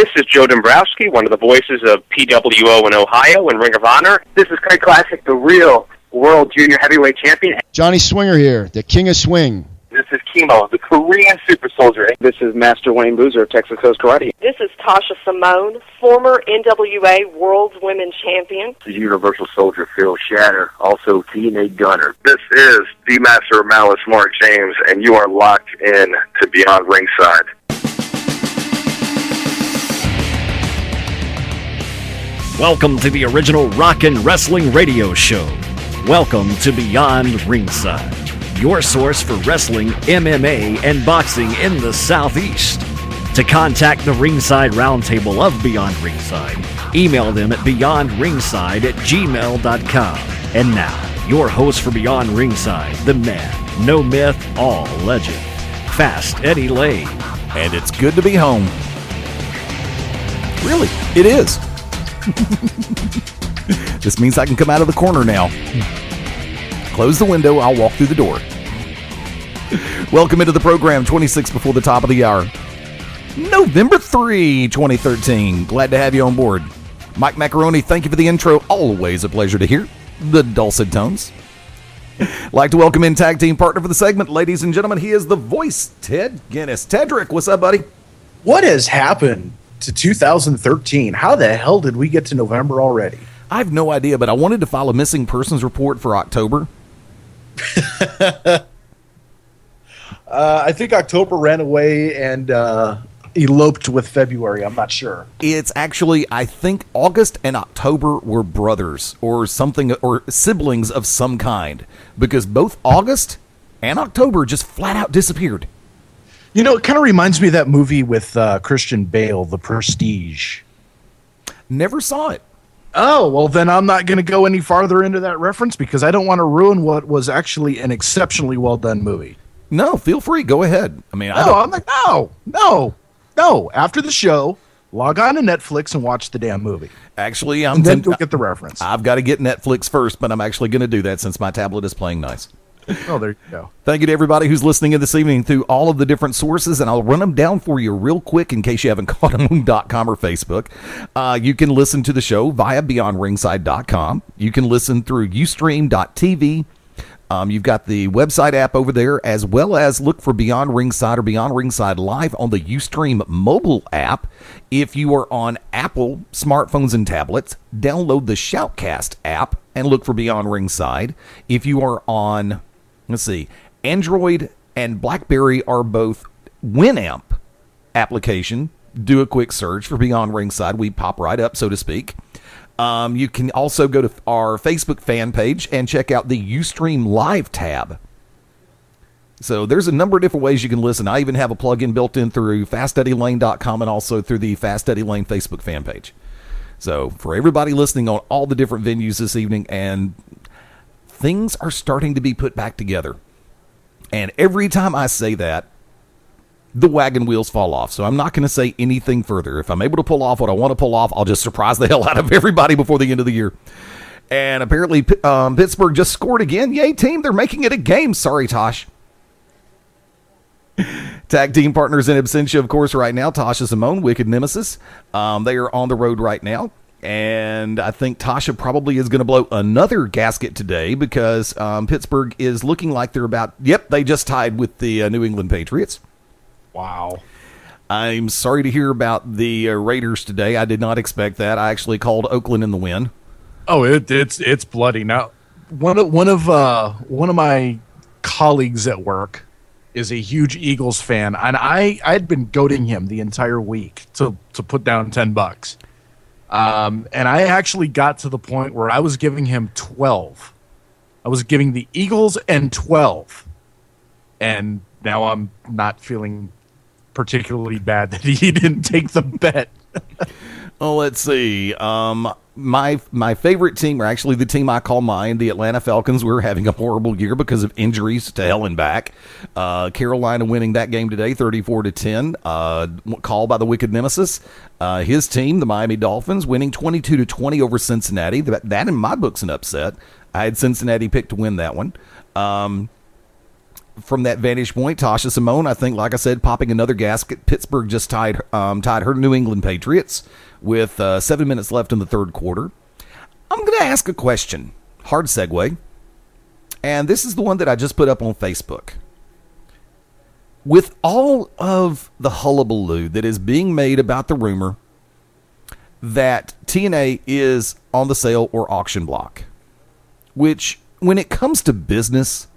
This is Joe Dombrowski, one of the voices of PWO in Ohio and Ring of Honor. This is Craig Classic, the real World Junior Heavyweight Champion. Johnny Swinger here, the King of Swing. This is Chemo, the Korean Super Soldier. This is Master Wayne Boozer of Texas Coast Karate. This is Tasha Simone, former NWA World Women's Champion. This is Universal Soldier Phil Shatter, also TNA Gunner. This is the Master of Malice, Mark James, and you are locked in to Beyond Ringside. Welcome to the original Rockin' Wrestling Radio Show. Welcome to Beyond Ringside, your source for wrestling, MMA, and boxing in the Southeast. To contact the Ringside Roundtable of Beyond Ringside, email them at beyondringside@gmail.com. And now, your host for Beyond Ringside, the man, no myth, all legend, Fast Eddie Layne. And it's good to be home. Really, it is. This means I can come out of the corner now. Close the window, I'll walk through the door. Welcome into the program, 26 before the top of the hour. November 3, 2013. Glad to have you on board. Mike Macaroni, thank you for the intro. Always a pleasure to hear the dulcet tones. Like to welcome in tag team partner for the segment. Ladies and gentlemen, he is the voice, Ted Guinness. Tedrick, what's up, buddy? What has happened to 2013? How the hell did we get to November already? I have no idea, but I wanted to file a missing persons report for October. I think October ran away and eloped with February. I'm not sure. It's actually, I think August and October were brothers or something, or siblings of some kind, because both August and October just flat out disappeared. You know, it kind of reminds me of that movie with Christian Bale, The Prestige. Never saw it. Oh, well, then I'm not going to go any farther into that reference because I don't want to ruin what was actually an exceptionally well-done movie. No, feel free. Go ahead. I mean, I'm like, no. After the show, log on to Netflix and watch the damn movie. Actually, then you'll get the reference. I've got to get Netflix first, but I'm actually going to do that since my tablet is playing nice. Oh, there you go. Thank you to everybody who's listening in this evening through all of the different sources, and I'll run them down for you real quick in case you haven't caught them on .com or Facebook. You can listen to the show via beyondringside.com. You can listen through UStream.tv. You've got the website app over there, as well as look for Beyond Ringside or Beyond Ringside Live on the UStream mobile app. If you are on Apple smartphones and tablets, download the Shoutcast app and look for Beyond Ringside. If you are on, Android and BlackBerry are both WinAmp application. Do a quick search for Beyond Ringside. We pop right up, so to speak. You can also go to our Facebook fan page and check out the UStream Live tab. So there's a number of different ways you can listen. I even have a plugin built in through FastEddieLane.com and also through the Fast Eddie Lane Facebook fan page. So for everybody listening on all the different venues this evening, and things are starting to be put back together. And every time I say that, the wagon wheels fall off. So I'm not going to say anything further. If I'm able to pull off what I want to pull off, I'll just surprise the hell out of everybody before the end of the year. And apparently Pittsburgh just scored again. Yay, team. They're making it a game. Sorry, Tosh. Tag team partners in absentia, of course, right now. Tasha Simone, Wicked Nemesis. They are on the road right now. And I think Tasha probably is going to blow another gasket today because Pittsburgh is looking like they're about, they just tied with the New England Patriots. Wow. I'm sorry to hear about the Raiders today. I did not expect that. I actually called Oakland in the win. Oh, it's bloody. Now, one of my colleagues at work is a huge Eagles fan, and I'd been goading him the entire week to put down $10. And I actually got to the point where I was giving him 12. I was giving the Eagles and 12. And now I'm not feeling particularly bad that he didn't take the bet. Oh, let's see. My favorite team, or actually the team I call mine, the Atlanta Falcons, were having a horrible year because of injuries to hell and back. Carolina winning that game today, 34-10. Call by the Wicked Nemesis. His team, the Miami Dolphins, winning 22-20 over Cincinnati. That in my book's an upset. I had Cincinnati picked to win that one. from that vantage point, Tasha Simone, I think, like I said, popping another gasket. Pittsburgh just tied her New England Patriots with 7 minutes left in the third quarter. I'm going to ask a question. Hard segue. And this is the one that I just put up on Facebook. With all of the hullabaloo that is being made about the rumor that TNA is on the sale or auction block, which, when it comes to business,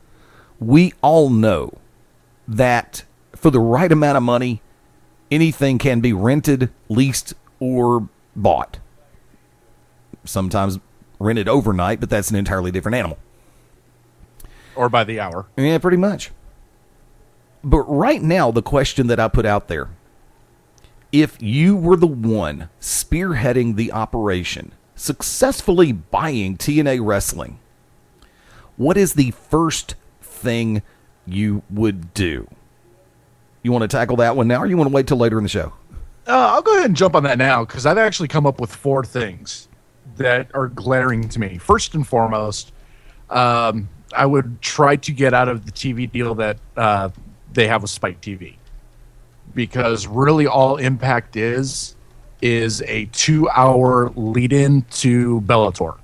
we all know that for the right amount of money, anything can be rented, leased, or bought. Sometimes rented overnight, but that's an entirely different animal. Or by the hour. Yeah, pretty much. But right now, the question that I put out there, if you were the one spearheading the operation, successfully buying TNA Wrestling, what is the first thing you would do? You want to tackle that one now, or you want to wait till later in the show? I'll go ahead and jump on that now, because I've actually come up with 4 things that are glaring to me. First and foremost, I would try to get out of the TV deal that they have with Spike TV, because really all Impact is a 2-hour lead-in to Bellator.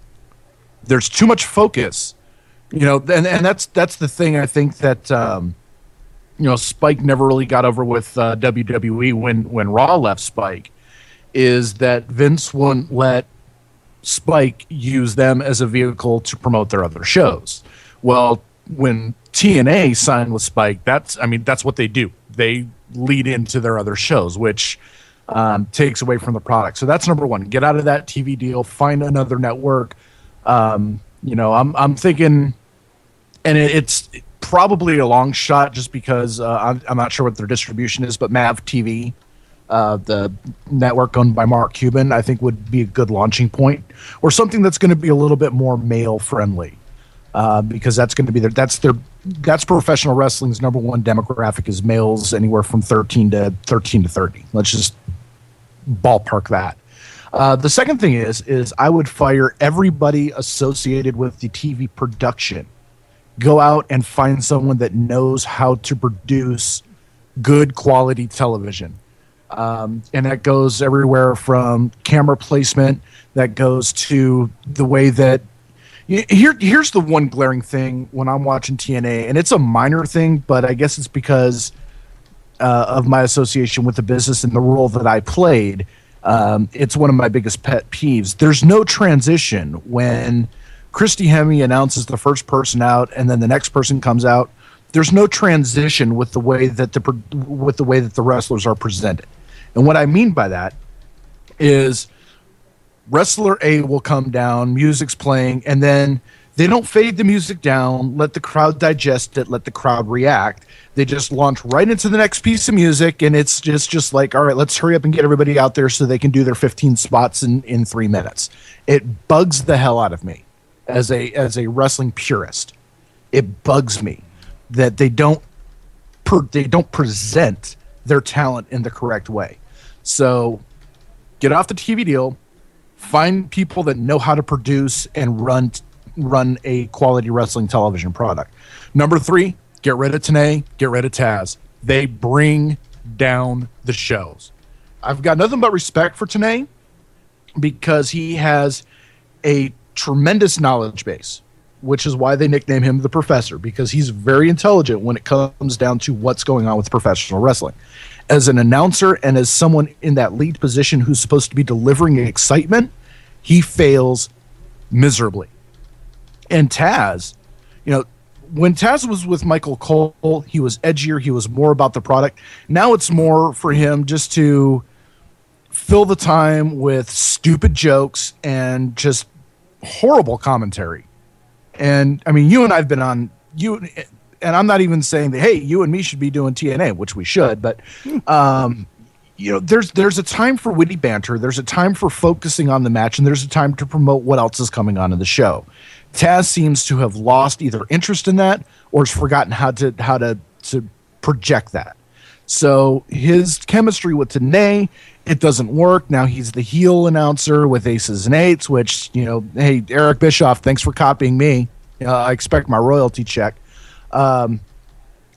There's too much focus, and that's the thing. I think that Spike never really got over with WWE when Raw left Spike, is that Vince wouldn't let Spike use them as a vehicle to promote their other shows. Well, when TNA signed with Spike, that's what they do. They lead into their other shows, which takes away from the product. So that's number one. Get out of that TV deal. Find another network. I'm thinking, and it's probably a long shot just because I'm not sure what their distribution is, but Mav TV, the network owned by Mark Cuban, I think would be a good launching point, or something that's going to be a little bit more male friendly. Because that's going to be that's professional wrestling's number one demographic is males anywhere from 13 to 30. Let's just ballpark that. The second thing is I would fire everybody associated with the TV production. Go out and find someone that knows how to produce good quality television. And that goes everywhere from camera placement, that goes to the way that here's the one glaring thing when I'm watching TNA, and it's a minor thing, but I guess it's because of my association with the business and the role that I played. It's one of my biggest pet peeves. There's no transition when Christy Hemme announces the first person out and then the next person comes out. There's no transition with the way that the wrestlers are presented. And what I mean by that is wrestler A will come down, music's playing, and then they don't fade the music down, let the crowd digest it, let the crowd react. They just launch right into the next piece of music, and it's just like, all right, let's hurry up and get everybody out there so they can do their 15 spots in 3 minutes. It bugs the hell out of me as a wrestling purist. It bugs me that they don't present their talent in the correct way. So get off the TV deal. Find people that know how to produce and run a quality wrestling television product. Number 3, get rid of TNA, get rid of Taz. They bring down the shows. I've got nothing but respect for TNA because he has a tremendous knowledge base, which is why they nickname him the Professor, because he's very intelligent when it comes down to what's going on with professional wrestling. As an announcer and as someone in that lead position who's supposed to be delivering excitement, he fails miserably. And Taz, when Taz was with Michael Cole, he was edgier, he was more about the product. Now it's more for him just to fill the time with stupid jokes and just horrible commentary. And I mean, you and I've been on and I'm not even saying that, hey, you and me should be doing TNA, which we should, but there's a time for witty banter, there's a time for focusing on the match, and there's a time to promote what else is coming on in the show. Taz seems to have lost either interest in that or has forgotten how to project that. So his chemistry with TNA, it doesn't work. Now he's the heel announcer with Aces and Eights, which, hey, Eric Bischoff, thanks for copying me. I expect my royalty check.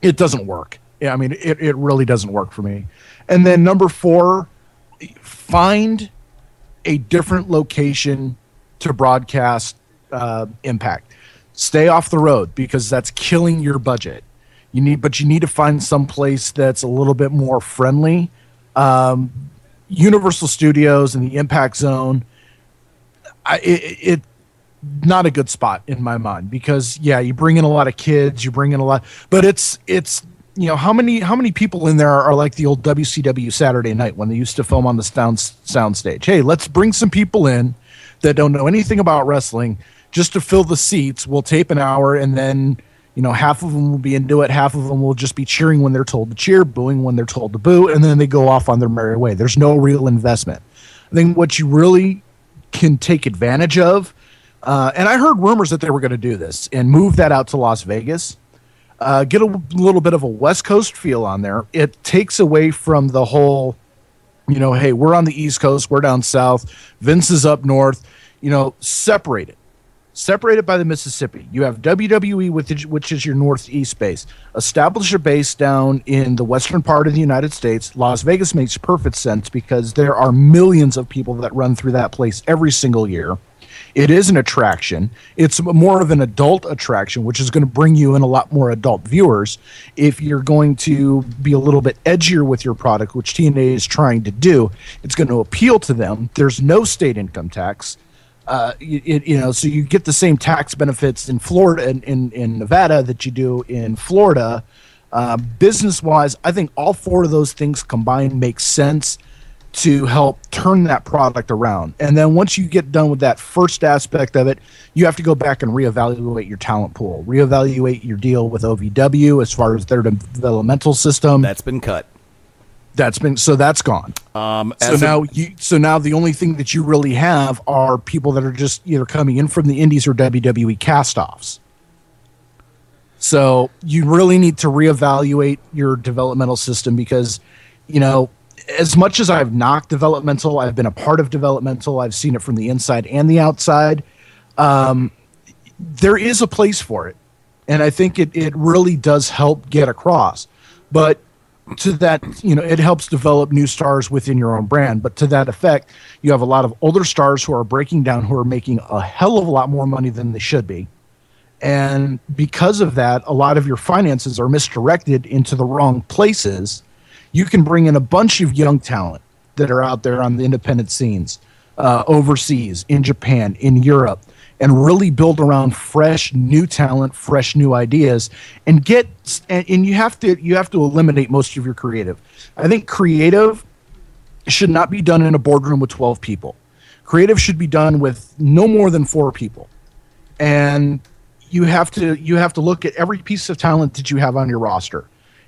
it doesn't work. Yeah, I mean, it really doesn't work for me. And then number 4, find a different location to broadcast Impact. Stay off the road because that's killing your budget. You need to find some place that's a little bit more friendly. Universal Studios and the Impact Zone, it not a good spot in my mind because you bring in a lot of kids, but it's how many people in there are like the old WCW Saturday Night when they used to film on the sound stage. Hey, let's bring some people in that don't know anything about wrestling just to fill the seats. We'll tape an hour and then half of them will be into it. Half of them will just be cheering when they're told to cheer, booing when they're told to boo, and then they go off on their merry way. There's no real investment. I think what you really can take advantage of, and I heard rumors that they were going to do this and move that out to Las Vegas, get a little bit of a West Coast feel on there. It takes away from the whole, hey, we're on the East Coast, we're down south, Vince is up north, separate it. Separated by the Mississippi. You have WWE, which is your northeast base. Establish a base down in the western part of the United States. Las Vegas makes perfect sense because there are millions of people that run through that place every single year. It is an attraction. It's more of an adult attraction, which is going to bring you in a lot more adult viewers. If you're going to be a little bit edgier with your product, which TNA is trying to do, it's going to appeal to them. There's no state income tax. So you get the same tax benefits in Florida and in Nevada that you do in Florida. Business-wise, I think all 4 of those things combined make sense to help turn that product around. And then once you get done with that first aspect of it, you have to go back and reevaluate your talent pool, reevaluate your deal with OVW as far as their developmental system. That's been cut. That's gone. So now the only thing that you really have are people that are just either coming in from the indies or WWE cast-offs. So you really need to reevaluate your developmental system because, as much as I've knocked developmental, I've been a part of developmental, I've seen it from the inside and the outside, there is a place for it. And I think it really does help get across. But to that, it helps develop new stars within your own brand. But to that effect, you have a lot of older stars who are breaking down, who are making a hell of a lot more money than they should be. And because of that, a lot of your finances are misdirected into the wrong places. You can bring in a bunch of young talent that are out there on the independent scenes, overseas, in Japan, in Europe, and really build around fresh new talent, fresh new ideas, and you have to eliminate most of your creative. I think creative should not be done in a boardroom with 12 people. Creative should be done with no more than 4 people. And you have to look at every piece of talent that you have on your roster.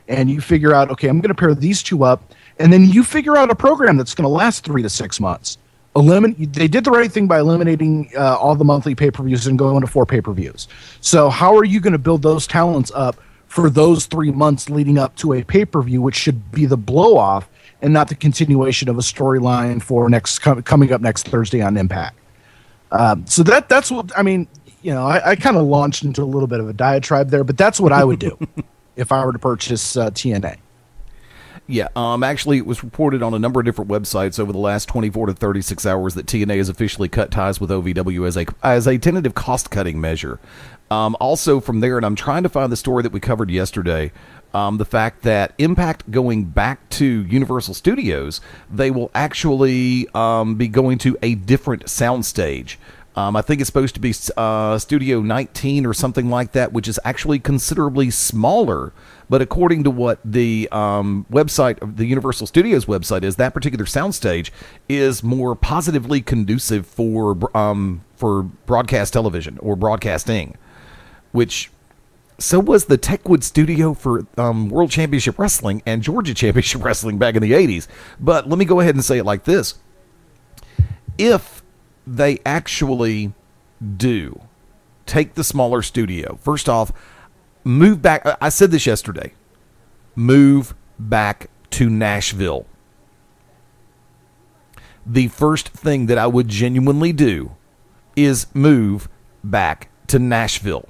And you figure out, okay, I'm going to pair these 2 up, and then you figure out a program that's going to last 3 to 6 months. They did the right thing by eliminating all the monthly pay-per-views and going to 4 pay-per-views. So how are you going to build those talents up for those 3 months leading up to a pay-per-view, which should be the blow-off and not the continuation of a storyline for coming up next Thursday on Impact? So that's what I mean. I kind of launched into a little bit of a diatribe there, but that's what I would do if I were to purchase TNA. Yeah, actually, it was reported on a number of different websites over the last 24 to 36 hours that TNA has officially cut ties with OVW as a tentative cost-cutting measure. Also from there, and I'm trying to find the story that we covered yesterday, the fact that Impact going back to Universal Studios, they will actually be going to a different soundstage. I think it's supposed to be Studio 19 or something like that, which is actually considerably smaller. But according to what the website, the Universal Studios website is, that particular soundstage is more positively conducive for broadcast television or broadcasting, which so was the Techwood studio for World Championship Wrestling and Georgia Championship Wrestling back in the 80s. But let me go ahead and say it like this. If they actually do take the smaller studio, first off, move back. I said this yesterday. Move back to Nashville. The first thing that I would genuinely do is move back to Nashville.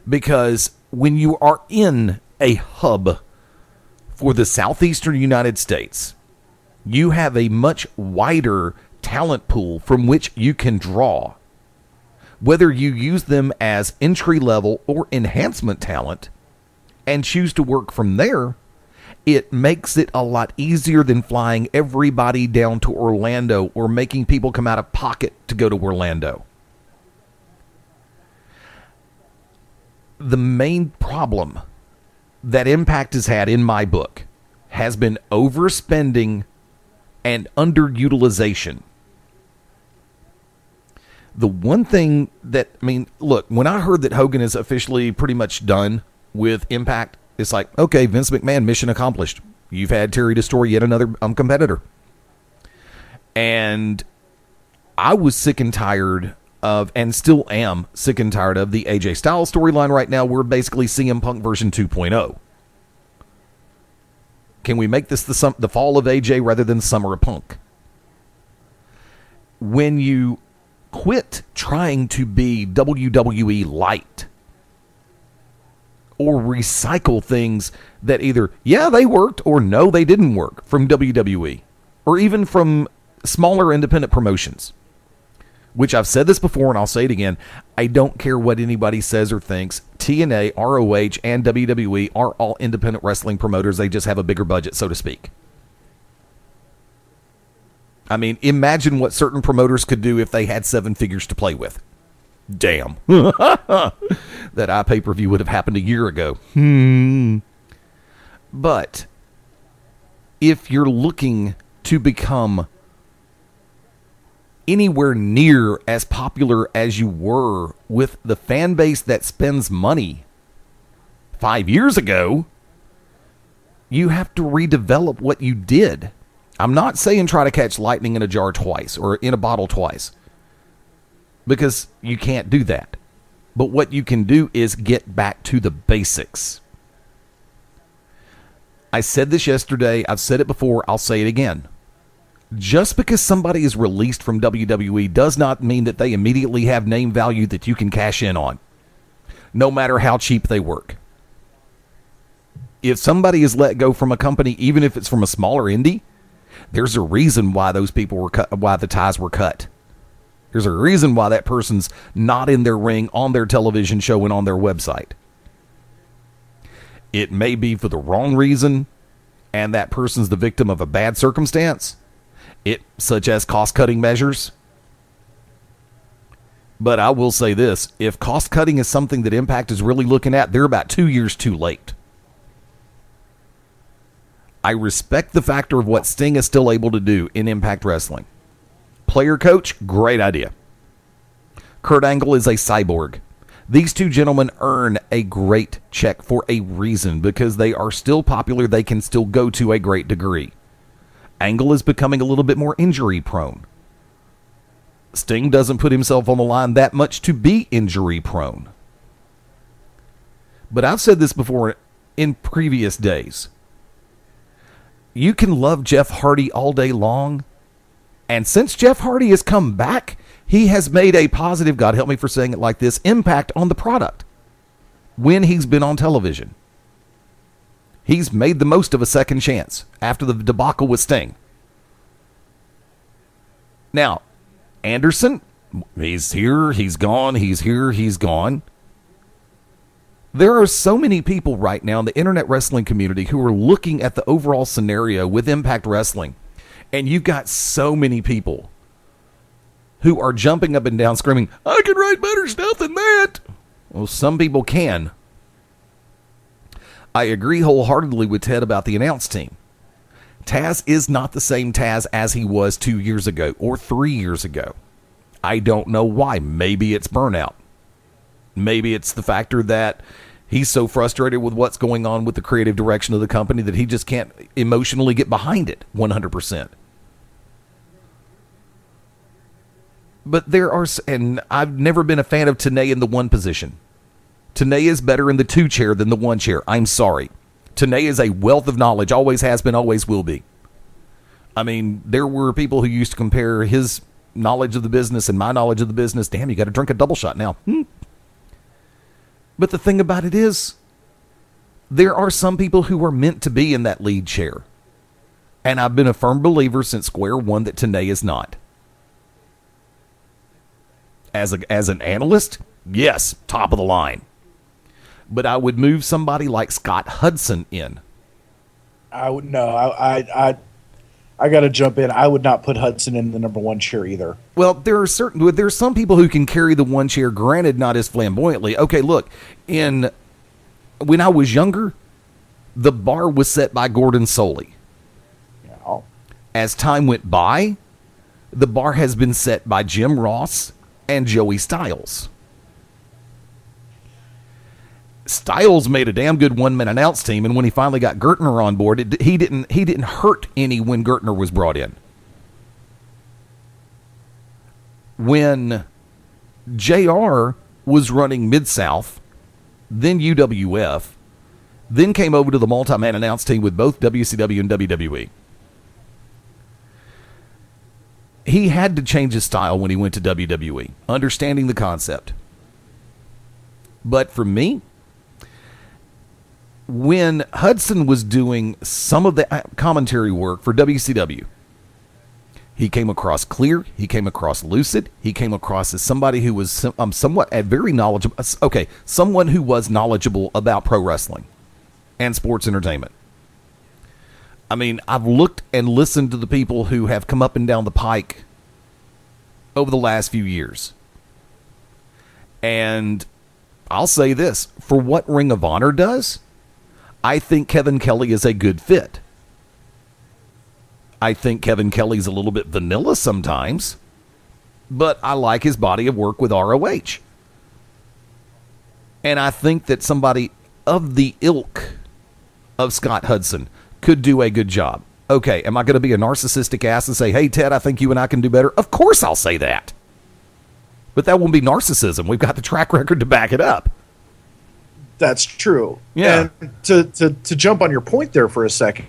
Because when you are in a hub for the southeastern United States, you have a much wider talent pool from which you can draw. Whether you use them as entry-level or enhancement talent and choose to work from there, it makes it a lot easier than flying everybody down to Orlando or making people come out of pocket to go to Orlando. The main problem that Impact has had, in my book, has been overspending and underutilization. The one thing that, look, when I heard that Hogan is officially pretty much done with Impact, it's like, okay, Vince McMahon, mission accomplished. You've had Terry destroy yet another competitor. And I was sick and tired of, and still am sick and tired of, the AJ Styles storyline right now. We're basically CM Punk version 2.0. Can we make this the fall of AJ rather than the summer of Punk? When you quit trying to be WWE light or recycle things that either, yeah, they worked, or no, they didn't work from WWE, or even from smaller independent promotions, which I've said this before and I'll say it again, I don't care what anybody says or thinks. TNA, ROH, and WWE are all independent wrestling promoters. They just have a bigger budget, so to speak. Imagine what certain promoters could do if they had 7 figures to play with. Damn. That iPay-per-view would have happened a year ago. But if you're looking to become anywhere near as popular as you were with the fan base that spends money 5 years ago, you have to redevelop what you did. I'm not saying try to catch lightning in a jar twice or in a bottle twice, because you can't do that. But what you can do is get back to the basics. I said this yesterday, I've said it before, I'll say it again. Just because somebody is released from WWE does not mean that they immediately have name value that you can cash in on, no matter how cheap they work. If somebody is let go from a company, even if it's from a smaller indie, there's a reason why those people were cut, why the ties were cut. There's a reason why that person's not in their ring, on their television show, and on their website. It may be for the wrong reason, and that person's the victim of a bad circumstance, such as cost-cutting measures. But I will say this, if cost-cutting is something that Impact is really looking at, they're about 2 years too late. I respect the factor of what Sting is still able to do in Impact Wrestling. Player coach, great idea. Kurt Angle is a cyborg. These two gentlemen earn a great check for a reason, because they are still popular. They can still go to a great degree. Angle is becoming a little bit more injury prone. Sting doesn't put himself on the line that much to be injury prone. But I've said this before in previous days. You can love Jeff Hardy all day long, and since Jeff Hardy has come back, he has made a positive, God help me for saying it like this, impact on the product when he's been on television. He's made the most of a second chance after the debacle with Sting. Now, Anderson, he's here, he's gone, he's here, he's gone. There are so many people right now in the internet wrestling community who are looking at the overall scenario with Impact Wrestling, and you've got so many people who are jumping up and down screaming, I can write better stuff than that. Well, some people can. I agree wholeheartedly with Ted about the announce team. Taz is not the same Taz as he was 2 years ago or 3 years ago. I don't know why. Maybe it's burnout. Maybe it's the factor that he's so frustrated with what's going on with the creative direction of the company that he just can't emotionally get behind it 100%. But there are, and I've never been a fan of Tenay in the one position. Tenay is better in the 2 chair than the 1 chair. I'm sorry. Tenay is a wealth of knowledge, always has been, always will be. I mean, there were people who used to compare his knowledge of the business and my knowledge of the business. Damn, you got to drink a double shot now. But the thing about it is, there are some people who are meant to be in that lead chair. And I've been a firm believer since square one that TNA is not. As an analyst, yes, top of the line. But I would move somebody like Scott Hudson in. I would no. I got to jump in. I would not put Hudson in the number one chair either. Well, there's some people who can carry the one chair. Granted, not as flamboyantly. Okay, look, when I was younger, the bar was set by Gordon Soley. Yeah. As time went by, the bar has been set by Jim Ross and Joey Styles. Styles made a damn good one-man announce team, and when he finally got Gertner on board, he didn't hurt any when Gertner was brought in. When JR was running Mid-South, then UWF, then came over to the multi-man announce team with both WCW and WWE. He had to change his style when he went to WWE, understanding the concept. But for me, when Hudson was doing some of the commentary work for WCW, he came across clear, he came across lucid, he came across as somebody who was somewhat very knowledgeable. Okay, someone who was knowledgeable about pro wrestling and sports entertainment. I mean, I've looked and listened to the people who have come up and down the pike over the last few years. And I'll say this, for what Ring of Honor does, I think Kevin Kelly is a good fit. I think Kevin Kelly's a little bit vanilla sometimes, but I like his body of work with ROH. And I think that somebody of the ilk of Scott Hudson could do a good job. Okay, am I going to be a narcissistic ass and say, hey, Ted, I think you and I can do better? Of course I'll say that. But that won't be narcissism. We've got the track record to back it up. That's true. Yeah. And to jump on your point there for a second,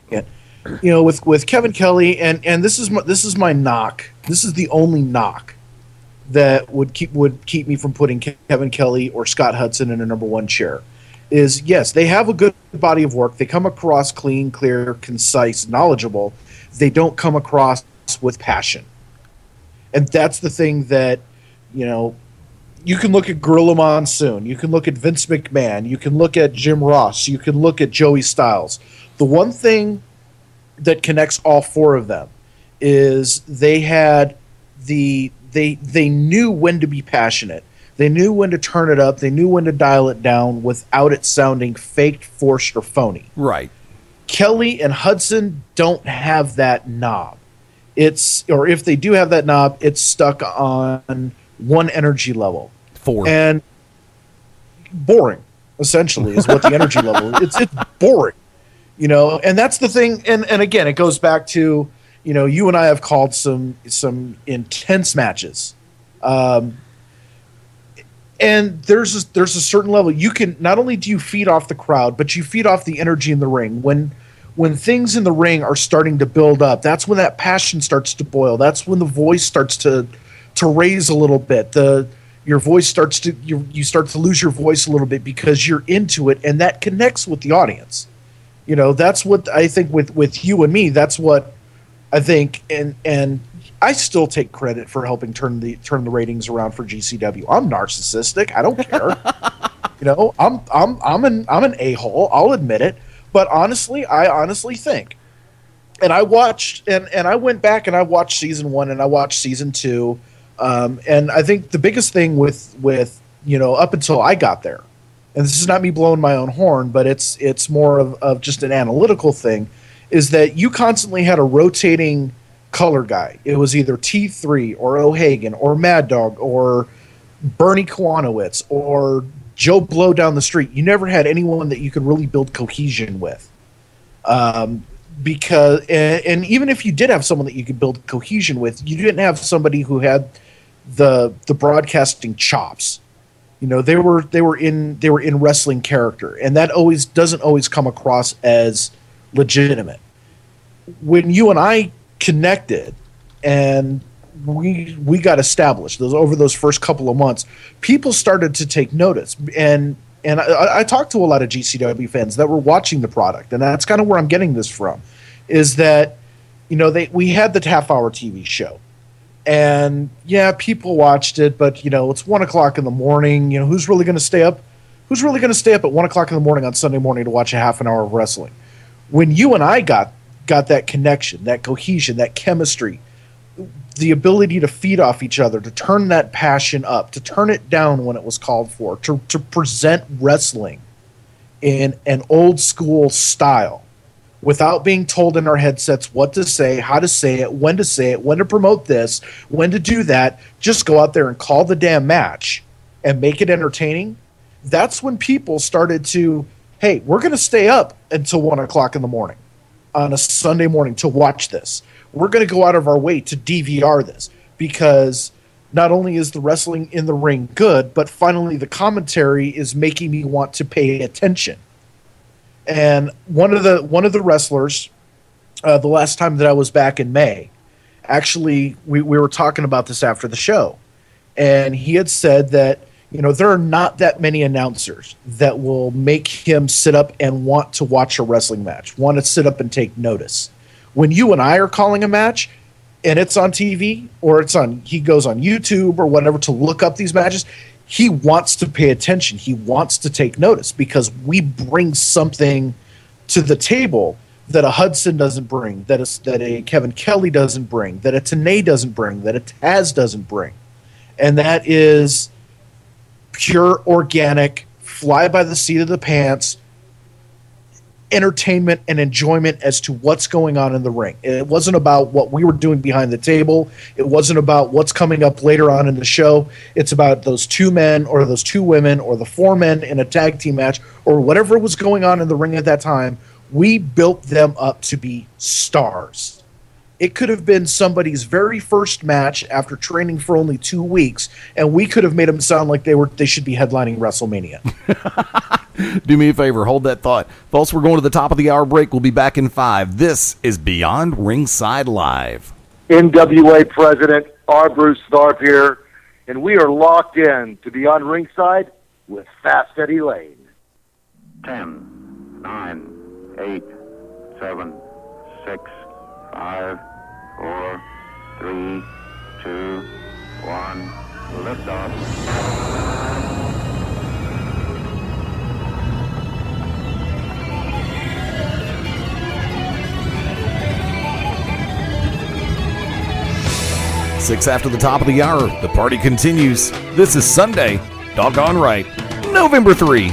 with Kevin Kelly, and this is my knock. This is the only knock that would keep me from putting Kevin Kelly or Scott Hudson in a number one chair. Is yes, they have a good body of work. They come across clean, clear, concise, knowledgeable. They don't come across with passion, and that's the thing that you can look at Gorilla Monsoon, you can look at Vince McMahon, you can look at Jim Ross, you can look at Joey Styles. The one thing that connects all four of them is they knew when to be passionate. They knew when to turn it up. They knew when to dial it down without it sounding faked, forced, or phony. Right. Kelly and Hudson don't have that knob. Or if they do have that knob, it's stuck on one energy level. 4. And boring, essentially, is what the energy level is. It's boring. And that's the thing. And again, it goes back to, you and I have called some intense matches. And there's a certain level you can, not only do you feed off the crowd, but you feed off the energy in the ring. When things in the ring are starting to build up, that's when that passion starts to boil. That's when the voice starts to raise a little bit. Your voice starts to you start to lose your voice a little bit because you're into it, and that connects with the audience. That's what I think with you and me. That's what I think, and I still take credit for helping turn the ratings around for GCW. I'm narcissistic. I don't care. I'm an a-hole. I'll admit it. But honestly, I think, and I watched and I went back and I watched season 1 and I watched season 2, and I think the biggest thing with up until I got there, and this is not me blowing my own horn, but it's more of just an analytical thing, is that you constantly had a rotating color guy. It was either T3 or O'Hagan or Mad Dog or Bernie Kwanowitz or Joe Blow down the street. You never had anyone that you could really build cohesion with. Because even if you did have someone that you could build cohesion with, you didn't have somebody who had the broadcasting chops. They were in wrestling character, and that doesn't always come across as legitimate. When you and I connected and we got established over those first couple of months, people started to take notice, and And I talked to a lot of GCW fans that were watching the product, and that's kind of where I'm getting this from, is that, we had the half-hour TV show. And, yeah, people watched it, but, it's 1 o'clock in the morning. Who's really going to stay up? Who's really going to stay up at 1 o'clock in the morning on Sunday morning to watch a half an hour of wrestling? When you and I got that connection, that cohesion, that chemistry, the ability to feed off each other, to turn that passion up, to turn it down when it was called for, to present wrestling in an old school style without being told in our headsets what to say, how to say it, when to promote this, when to do that, just go out there and call the damn match and make it entertaining. That's when people started to, hey, we're going to stay up until 1 o'clock in the morning on a Sunday morning to watch this. We're going to go out of our way to DVR this, because not only is the wrestling in the ring good, but finally the commentary is making me want to pay attention. And one of the wrestlers, the last time that I was back in May, actually we were talking about this after the show, and he had said that there are not that many announcers that will make him sit up and want to watch a wrestling match, want to sit up and take notice. When you and I are calling a match and it's on TV, or he goes on YouTube or whatever to look up these matches, he wants to pay attention. He wants to take notice, because we bring something to the table that a Hudson doesn't bring, that a Kevin Kelly doesn't bring, that a TNA doesn't bring, that a Taz doesn't bring. And that is pure, organic, fly by the seat of the pants entertainment and enjoyment as to what's going on in the ring. It wasn't about what we were doing behind the table. It wasn't about what's coming up later on in the show. It's about those two men or those two women or the four men in a tag team match or whatever was going on in the ring at that time. We built them up to be stars. It could have been somebody's very first match after training for only 2 weeks, and we could have made them sound like they should be headlining WrestleMania. Do me a favor, hold that thought. Folks, we're going to the top of the hour break. We'll be back in 5. This is Beyond Ringside Live. NWA President R. Bruce Tharp here, and we are locked in to Beyond Ringside with Fast Eddie Layne. 10, 9, 8, 7, 6, 5, 4, 3, 2, 1, liftoff. 6 after the top of the hour, the party continues. This is Sunday, doggone right, November 3.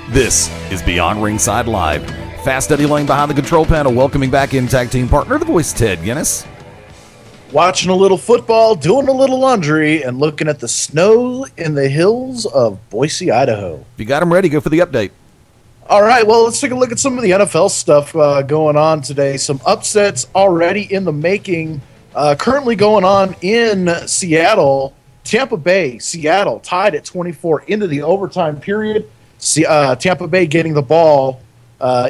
This is Beyond Ringside Live. Fast Eddie Layne behind the control panel, welcoming back in tag team partner, the voice Ted Guinness. Watching a little football, doing a little laundry, and looking at the snow in the hills of Boise, Idaho. If you got them ready, go for the update. All right, well, let's take a look at some of the NFL stuff going on today. Some upsets already in the making. Currently going on in Seattle. Tampa Bay, Seattle tied at 24 into the overtime period. Tampa Bay getting the ball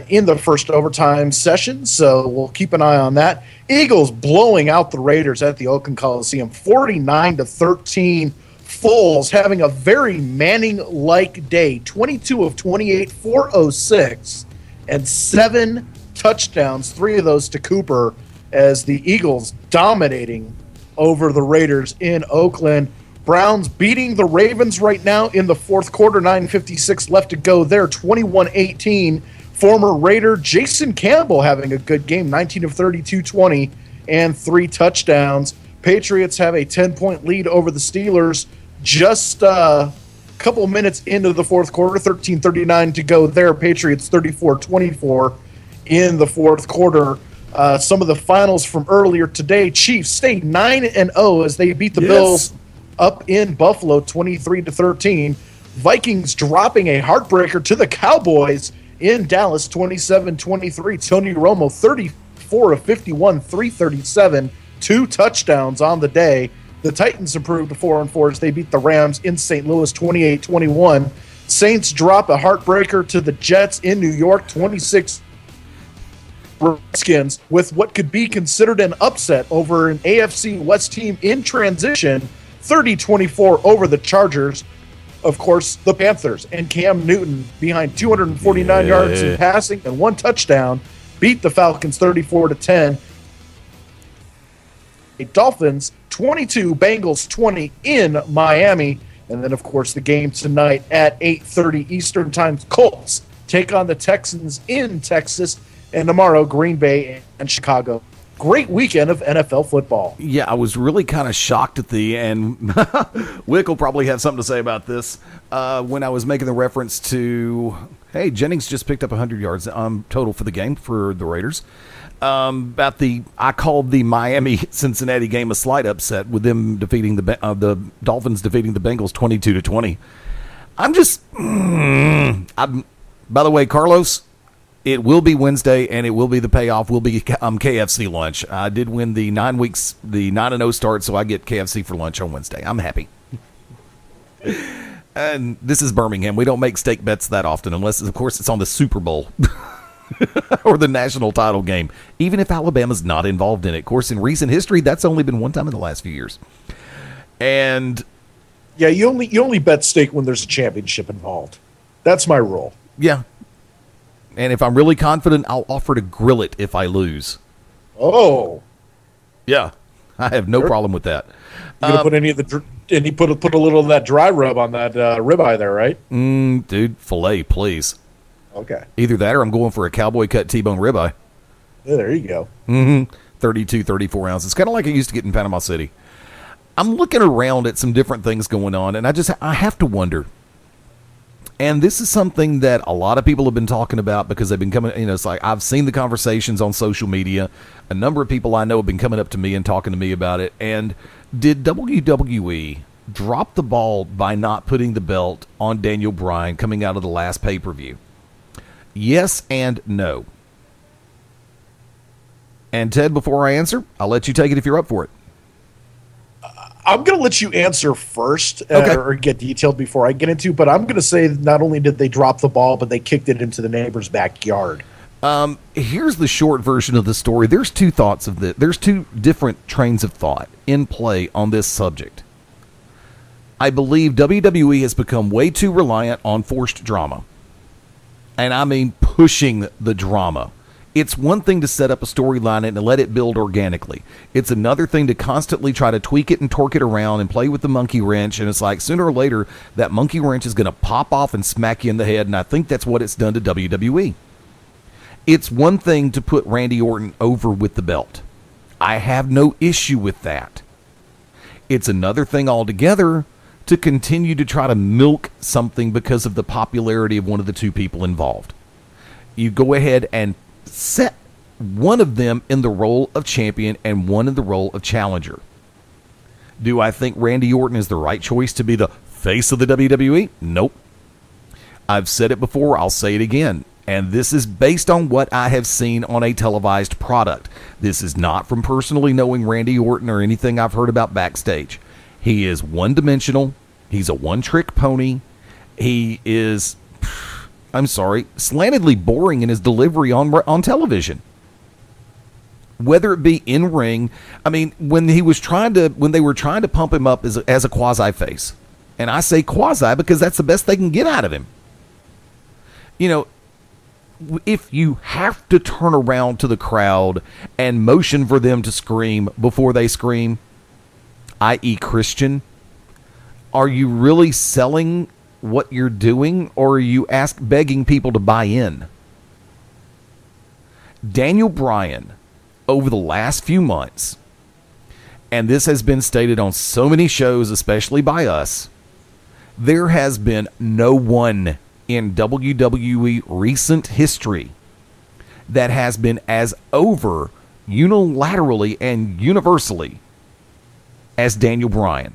in the first overtime session, so we'll keep an eye on that. Eagles blowing out the Raiders at the Oakland Coliseum, 49-13. Foles having a very Manning-like day, 22 of 28, 406, and 7 touchdowns, 3 of those to Cooper, as the Eagles dominating over the Raiders in Oakland. Browns beating the Ravens right now in the fourth quarter, 9:56 left to go there, 21-18. Former Raider Jason Campbell having a good game, 19 of 32, 20, and 3 touchdowns. Patriots have a 10-point lead over the Steelers just a couple minutes into the fourth quarter, 13:39 to go there. Patriots 34-24 in the fourth quarter. Some of the finals from earlier today, Chiefs stayed 9-0 as they beat the Bills up in Buffalo 23-13. Vikings dropping a heartbreaker to the Cowboys in Dallas 27-23. Tony Romo 34 of 51, 337, 2 touchdowns on the day. The Titans improved to 4-4 as they beat the Rams in St. Louis 28-21. Saints drop a heartbreaker to the Jets in New York 26. Redskins with what could be considered an upset over an AFC West team in transition, 30-24 over the Chargers. of course, the Panthers and Cam Newton behind 249 yards in passing and 1 touchdown beat the Falcons 34-10. Dolphins 22, Bengals 20 in Miami. And then, of course, the game tonight at 8:30 Eastern Time. Colts take on the Texans in Texas. And tomorrow, Green Bay and Chicago. Great weekend of NFL football. Yeah, I was really kind of shocked at and Wick will probably have something to say about this, when I was making the reference to, hey, Jennings just picked up 100 yards total for the game for the Raiders. I called the Miami-Cincinnati game a slight upset with them defeating the Dolphins defeating the Bengals 22-20. By the way, Carlos, it will be Wednesday, and it will be the payoff. Will be KFC lunch. I did win the 9-0 start, so I get KFC for lunch on Wednesday. I'm happy. And this is Birmingham. We don't make stake bets that often, unless, of course, it's on the Super Bowl or the national title game, even if Alabama's not involved in it. Of course, in recent history, that's only been one time in the last few years. And yeah, you only bet stake when there's a championship involved. That's my rule. Yeah. And if I'm really confident, I'll offer to grill it if I lose. Oh. Yeah. I have no problem with that. You gonna put any of the and he put a little of that dry rub on that ribeye there, right? Dude, filet, please. Okay. Either that or I'm going for a cowboy cut T-bone ribeye. Yeah, there you go. 32, 34 ounces. Kind of like I used to get in Panama City. I'm looking around at some different things going on, and I have to wonder. And this is something that a lot of people have been talking about because they've been coming, it's like I've seen the conversations on social media. A number of people I know have been coming up to me and talking to me about it. And did WWE drop the ball by not putting the belt on Daniel Bryan coming out of the last pay-per-view? Yes and no. And Ted, before I answer, I'll let you take it if you're up for it. I'm going to let you answer first Okay. Or get detailed before I get into, but I'm going to say not only did they drop the ball, but they kicked it into the neighbor's backyard. Here's the short version of the story. There's two thoughts of this. There's two different trains of thought in play on this subject. I believe WWE has become way too reliant on forced drama. And I mean pushing the drama. It's one thing to set up a storyline and let it build organically. It's another thing to constantly try to tweak it and torque it around and play with the monkey wrench. And it's like sooner or later, that monkey wrench is going to pop off and smack you in the head. And I think that's what it's done to WWE. It's one thing to put Randy Orton over with the belt. I have no issue with that. It's another thing altogether to continue to try to milk something because of the popularity of one of the two people involved. You go ahead and set one of them in the role of champion and one in the role of challenger. Do I think Randy Orton is the right choice to be the face of the WWE? Nope. I've said it before, I'll say it again. And this is based on what I have seen on a televised product. This is not from personally knowing Randy Orton or anything I've heard about backstage. He is one-dimensional. He's a one-trick pony. He is, I'm sorry, slantedly boring in his delivery on television. Whether it be in ring, I mean, when they were trying to pump him up as a quasi face, and I say quasi because that's the best they can get out of him. If you have to turn around to the crowd and motion for them to scream before they scream, i.e. Christian, are you really selling what you're doing, or are you begging people to buy in? Daniel Bryan, over the last few months, and this has been stated on so many shows, especially by us, there has been no one in WWE recent history that has been as over unilaterally and universally as Daniel Bryan.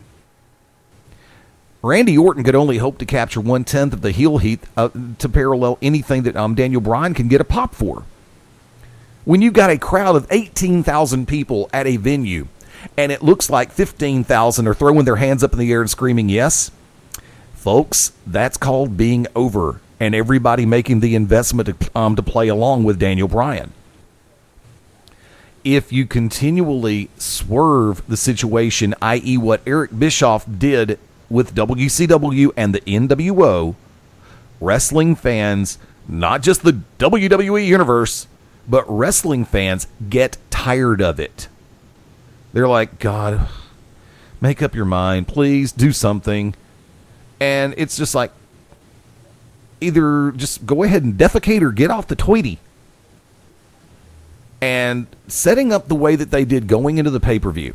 Randy Orton could only hope to capture 1/10 of the heel heat to parallel anything that Daniel Bryan can get a pop for. When you've got a crowd of 18,000 people at a venue and it looks like 15,000 are throwing their hands up in the air and screaming yes, folks, that's called being over, and everybody making the investment to play along with Daniel Bryan. If you continually swerve the situation, i.e. what Eric Bischoff did with WCW and the NWO, wrestling fans, not just the WWE universe, but wrestling fans get tired of it. They're like, God, make up your mind. Please do something. And it's just like, either just go ahead and defecate or get off the Tweety. And setting up the way that they did going into the pay-per-view,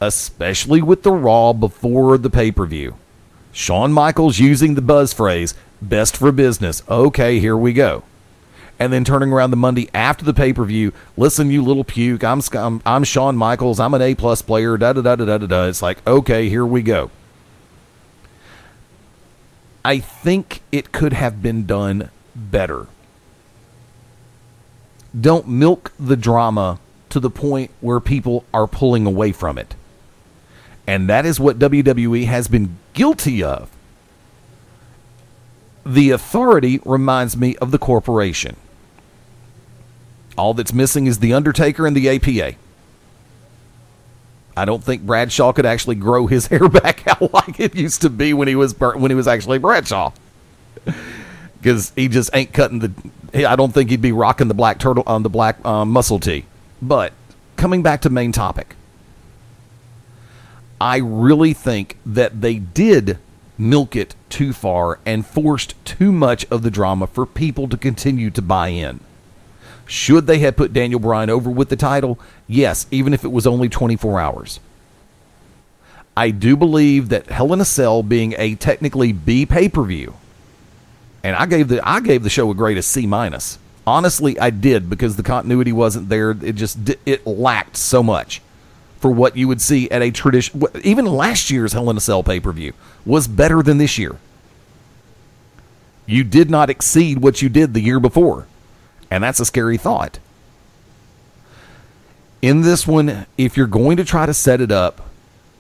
especially with the Raw before the pay-per-view, Shawn Michaels using the buzz phrase, best for business. Okay, here we go. And then turning around the Monday after the pay-per-view, listen, you little puke, I'm Shawn Michaels, I'm an A-plus player, da-da-da-da-da-da. It's like, okay, here we go. I think it could have been done better. Don't milk the drama to the point where people are pulling away from it. And that is what WWE has been guilty of. The authority reminds me of the corporation. All that's missing is The Undertaker and the APA. I don't think Bradshaw could actually grow his hair back out like it used to be when he was actually Bradshaw. Because he just ain't cutting I don't think he'd be rocking the black turtle on the black muscle tee. But coming back to main topic, I really think that they did milk it too far and forced too much of the drama for people to continue to buy in. Should they have put Daniel Bryan over with the title? Yes, even if it was only 24 hours. I do believe that Hell in a Cell being a technically B pay-per-view, and I gave the show a grade of C-. Honestly, I did, because the continuity wasn't there. It lacked so much for what you would see at a tradition. Even last year's Hell in a Cell pay-per-view was better than this year. You did not exceed what you did the year before. And that's a scary thought. In this one, if you're going to try to set it up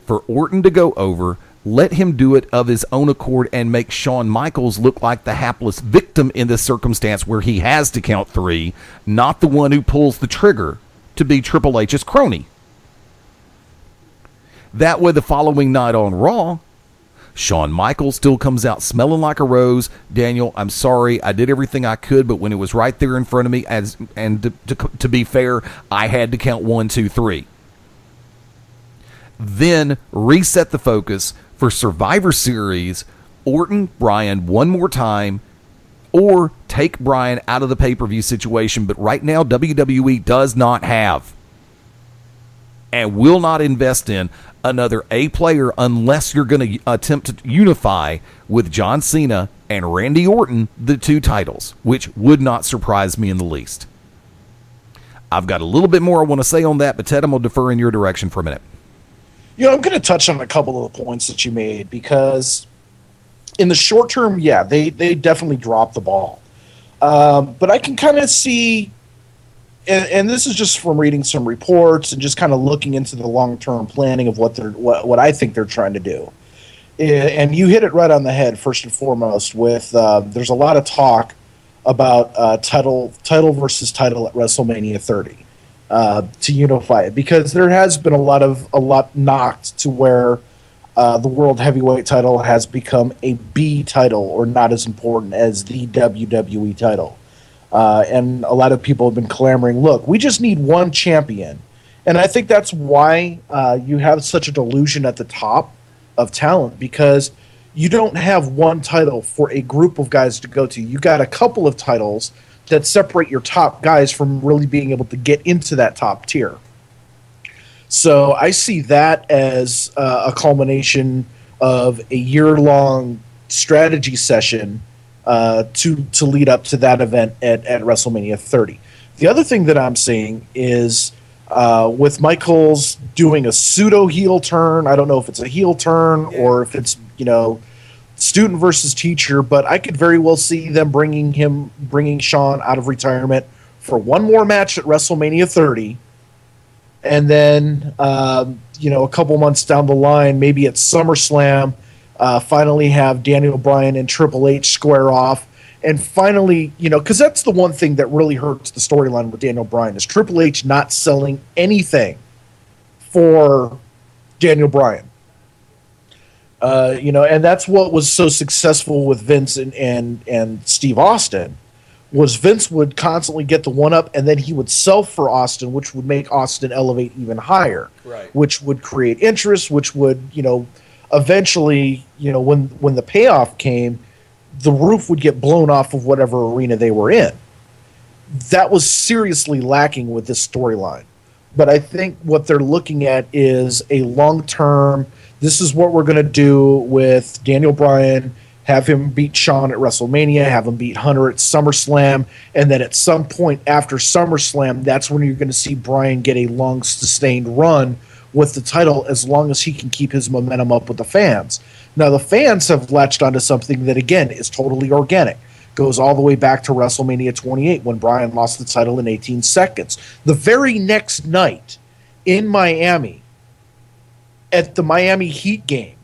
for Orton to go over, let him do it of his own accord and make Shawn Michaels look like the hapless victim in this circumstance where he has to count 3, not the one who pulls the trigger to be Triple H's crony. That way, the following night on Raw, Shawn Michaels still comes out smelling like a rose. Daniel, I'm sorry, I did everything I could, but when it was right there in front of me, to be fair, I had to count 1, 2, 3. Then reset the focus for Survivor Series, Orton, Bryan one more time, or take Bryan out of the pay-per-view situation. But right now, WWE does not have and will not invest in another A player unless you're going to attempt to unify with John Cena and Randy Orton the 2 titles, which would not surprise me in the least. I've got a little bit more I want to say on that, but Ted, I'm going to defer in your direction for a minute. I'm going to touch on a couple of the points that you made, because in the short term, yeah, they definitely dropped the ball. But I can kind of see, and this is just from reading some reports and just kind of looking into the long-term planning of what I think they're trying to do. And you hit it right on the head, first and foremost, with there's a lot of talk about title versus title at WrestleMania 30 to unify it, because there has been a lot knocked to where the World Heavyweight title has become a B title, or not as important as the WWE title. And a lot of people have been clamoring, look, we just need one champion. And I think that's why you have such a delusion at the top of talent, because you don't have one title for a group of guys to go to. You got a couple of titles that separate your top guys from really being able to get into that top tier. So I see that as a culmination of a year-long strategy session to lead up to that event at WrestleMania 30. The other thing that I'm seeing is with Michaels doing a pseudo heel turn. I don't know if it's a heel turn or if it's, student versus teacher, but I could very well see them bringing Shawn out of retirement for one more match at WrestleMania 30. And then, a couple months down the line, maybe at SummerSlam, finally have Daniel Bryan and Triple H square off. And finally, because that's the one thing that really hurts the storyline with Daniel Bryan, is Triple H not selling anything for Daniel Bryan. And that's what was so successful with Vince and Steve Austin, was Vince would constantly get the one up, and then he would sell for Austin, which would make Austin elevate even higher, right? Which would create interest, which would, eventually, when the payoff came, the roof would get blown off of whatever arena they were in. That was seriously lacking with this storyline. But I think what they're looking at is a long-term, this is what we're going to do with Daniel Bryan, have him beat Shawn at WrestleMania, have him beat Hunter at SummerSlam, and then at some point after SummerSlam, that's when you're going to see Bryan get a long, sustained run with the title, as long as he can keep his momentum up with the fans. Now, the fans have latched onto something that, again, is totally organic. Goes all the way back to WrestleMania 28 when Bryan lost the title in 18 seconds. The very next night in Miami, at the Miami Heat game,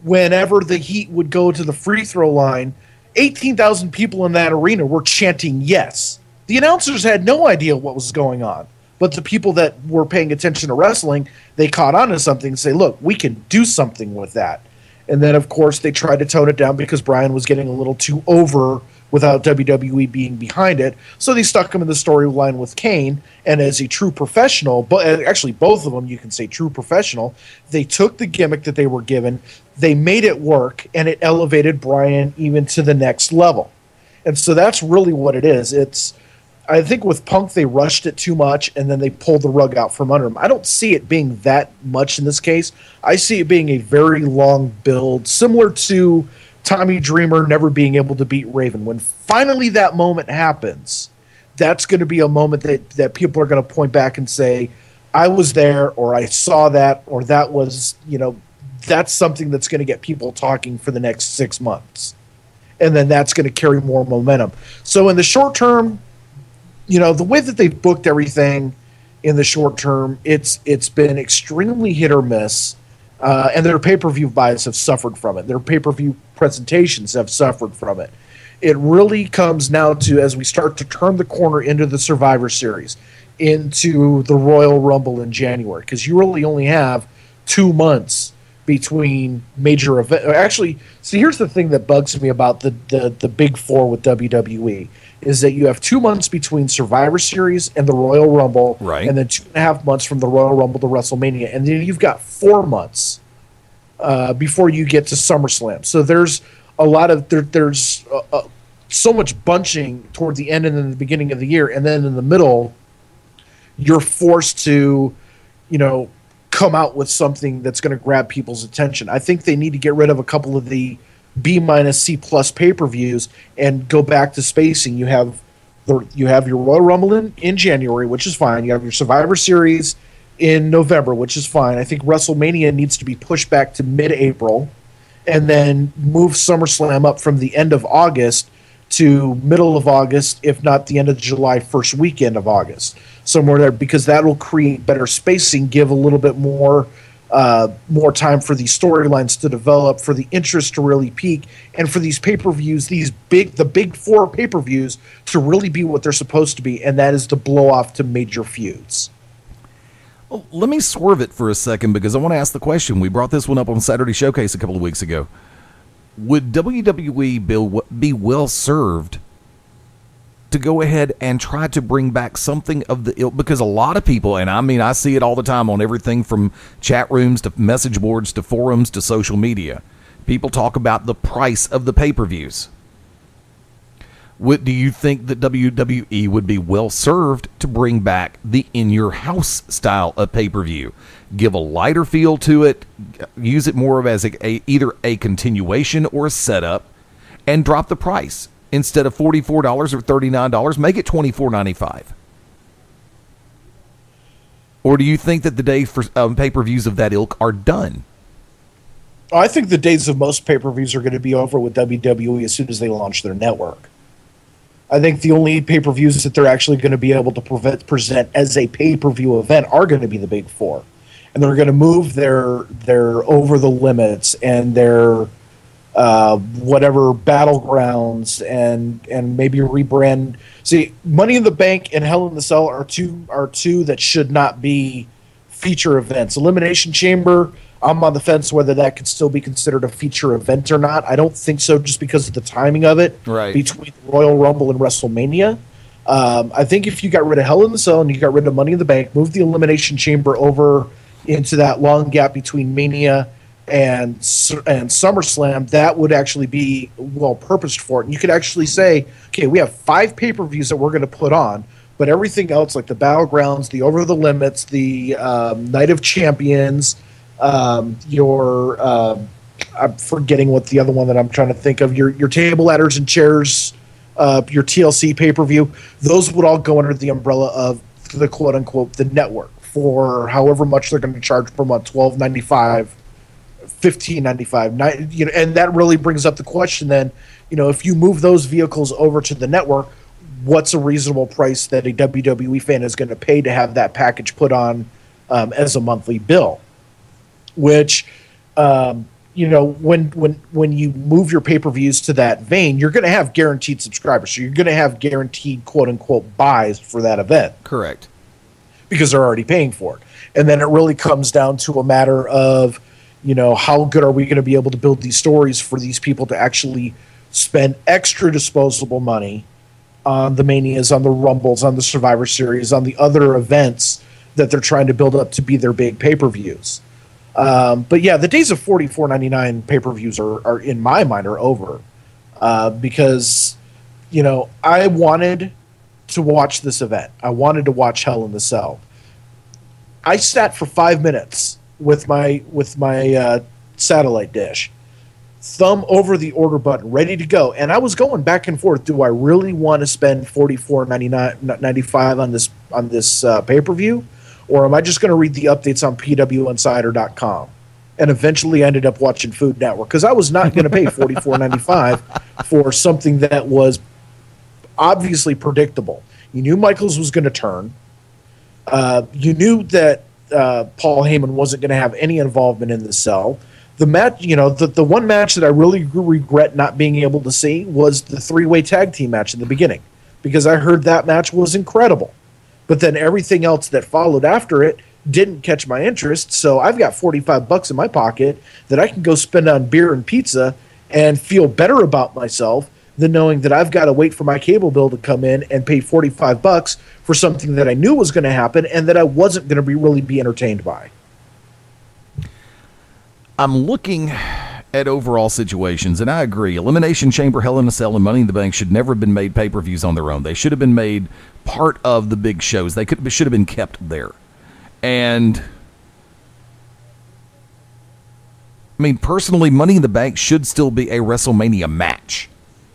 whenever the Heat would go to the free throw line, 18,000 people in that arena were chanting yes. The announcers had no idea what was going on, but the people that were paying attention to wrestling, they caught on to something and say, look, we can do something with that. And then, of course, they tried to tone it down because Bryan was getting a little too over without WWE being behind it. So they stuck him in the storyline with Kane. And as a true professional, but actually both of them, you can say true professional, they took the gimmick that they were given, they made it work, and it elevated Bryan even to the next level. And so that's really what it is. I think with Punk, they rushed it too much, and then they pulled the rug out from under him. I don't see it being that much in this case. I see it being a very long build, similar to Tommy Dreamer never being able to beat Raven. When finally that moment happens, that's going to be a moment that people are going to point back and say, I was there, or I saw that, or that was, that's something that's going to get people talking for the next 6 months. And then that's going to carry more momentum. So in the short term, the way that they've booked everything in the short term, it's been extremely hit or miss, and their pay-per-view buys have suffered from it. Their pay-per-view presentations have suffered from it. It really comes now to, as we start to turn the corner into the Survivor Series, into the Royal Rumble in January, because you really only have 2 months between major events. Actually, see, here's the thing that bugs me about the Big Four with WWE, is that you have 2 months between Survivor Series and the Royal Rumble, right, and then 2.5 months from the Royal Rumble to WrestleMania, and then you've got 4 months before you get to SummerSlam. So there's a lot of there's so much bunching toward the end and then the beginning of the year, and then in the middle, you're forced to, come out with something that's going to grab people's attention. I think they need to get rid of a couple of the B-, C+ pay-per-views and go back to spacing. You have your Royal Rumble in January, which is fine. You have your Survivor Series in November, which is fine. I think WrestleMania needs to be pushed back to mid-April, and then move SummerSlam up from the end of August to middle of August, if not the end of July, first weekend of August, somewhere there, because that will create better spacing, give a little bit more time for these storylines to develop, for the interest to really peak, and for these pay-per-views, the big four pay-per-views, to really be what they're supposed to be, and that is to blow off to major feuds. Well, let me swerve it for a second, because I want to ask the question. We brought this one up on Saturday Showcase a couple of weeks ago. Would WWE be well served to go ahead and try to bring back something of the ilk? Because a lot of people, and I mean, I see it all the time on everything from chat rooms to message boards to forums to social media. People talk about the price of the pay-per-views. Do you think that WWE would be well served to bring back the in-your-house style of pay-per-view? Give a lighter feel to it, use it more of as either a continuation or a setup, and drop the price. Instead of $44 or $39, make it $24.95. Or do you think that the day for pay-per-views of that ilk are done? I think the days of most pay-per-views are going to be over with WWE as soon as they launch their network. I think the only pay-per-views that they're actually going to be able to present as a pay-per-view event are going to be the Big Four. And they're going to move their over the limits and their whatever battlegrounds and maybe rebrand. See, Money in the Bank and Hell in the Cell are two that should not be feature events. Elimination Chamber, I'm on the fence whether that could still be considered a feature event or not. I don't think so, just because of the timing of it between Royal Rumble and WrestleMania. I think if you got rid of Hell in the Cell and you got rid of Money in the Bank, move the Elimination Chamber over into that long gap between Mania and SummerSlam, that would actually be well purposed for it. And you could actually say, okay, we have 5 pay-per-views that we're going to put on, but everything else, like the Battlegrounds, the Over the Limits, the Night of Champions, I'm forgetting what the other one that I'm trying to think of, your table ladders and chairs, your TLC pay-per-view, those would all go under the umbrella of the quote-unquote the network for however much they're going to charge per month, $12.95, $15.95, and that really brings up the question then, if you move those vehicles over to the network, what's a reasonable price that a WWE fan is going to pay to have that package put on as a monthly bill? Which, when you move your pay-per-views to that vein, you're going to have guaranteed subscribers. So you're going to have guaranteed quote-unquote buys for that event. Correct. Because they're already paying for it. And then it really comes down to a matter of, how good are we going to be able to build these stories for these people to actually spend extra disposable money on the Manias, on the Rumbles, on the Survivor Series, on the other events that they're trying to build up to be their big pay-per-views. But yeah, the days of $44.99 pay-per-views are in my mind are over, because I wanted to watch this event. I wanted to watch Hell in the Cell. I sat for 5 minutes with my satellite dish, thumb over the order button, ready to go, and I was going back and forth. Do I really want to spend $44.95 on this pay-per-view? Or am I just going to read the updates on pwinsider.com? And eventually ended up watching Food Network, because I was not going to pay $44.95 for something that was obviously predictable. You knew Michaels was going to turn. You knew that Paul Heyman wasn't going to have any involvement in the cell. The match, the one match that I really regret not being able to see was the 3-way tag team match in the beginning, because I heard that match was incredible. But then everything else that followed after it didn't catch my interest, so I've got $45 in my pocket that I can go spend on beer and pizza and feel better about myself than knowing that I've got to wait for my cable bill to come in and pay $45 for something that I knew was going to happen and that I wasn't going to really be entertained by. I'm looking at overall situations, and I agree. Elimination Chamber, Hell in a Cell, and Money in the Bank should never have been made pay-per-views on their own. They should have been made part of the big shows. They should have been kept there. And personally, Money in the Bank should still be a WrestleMania match.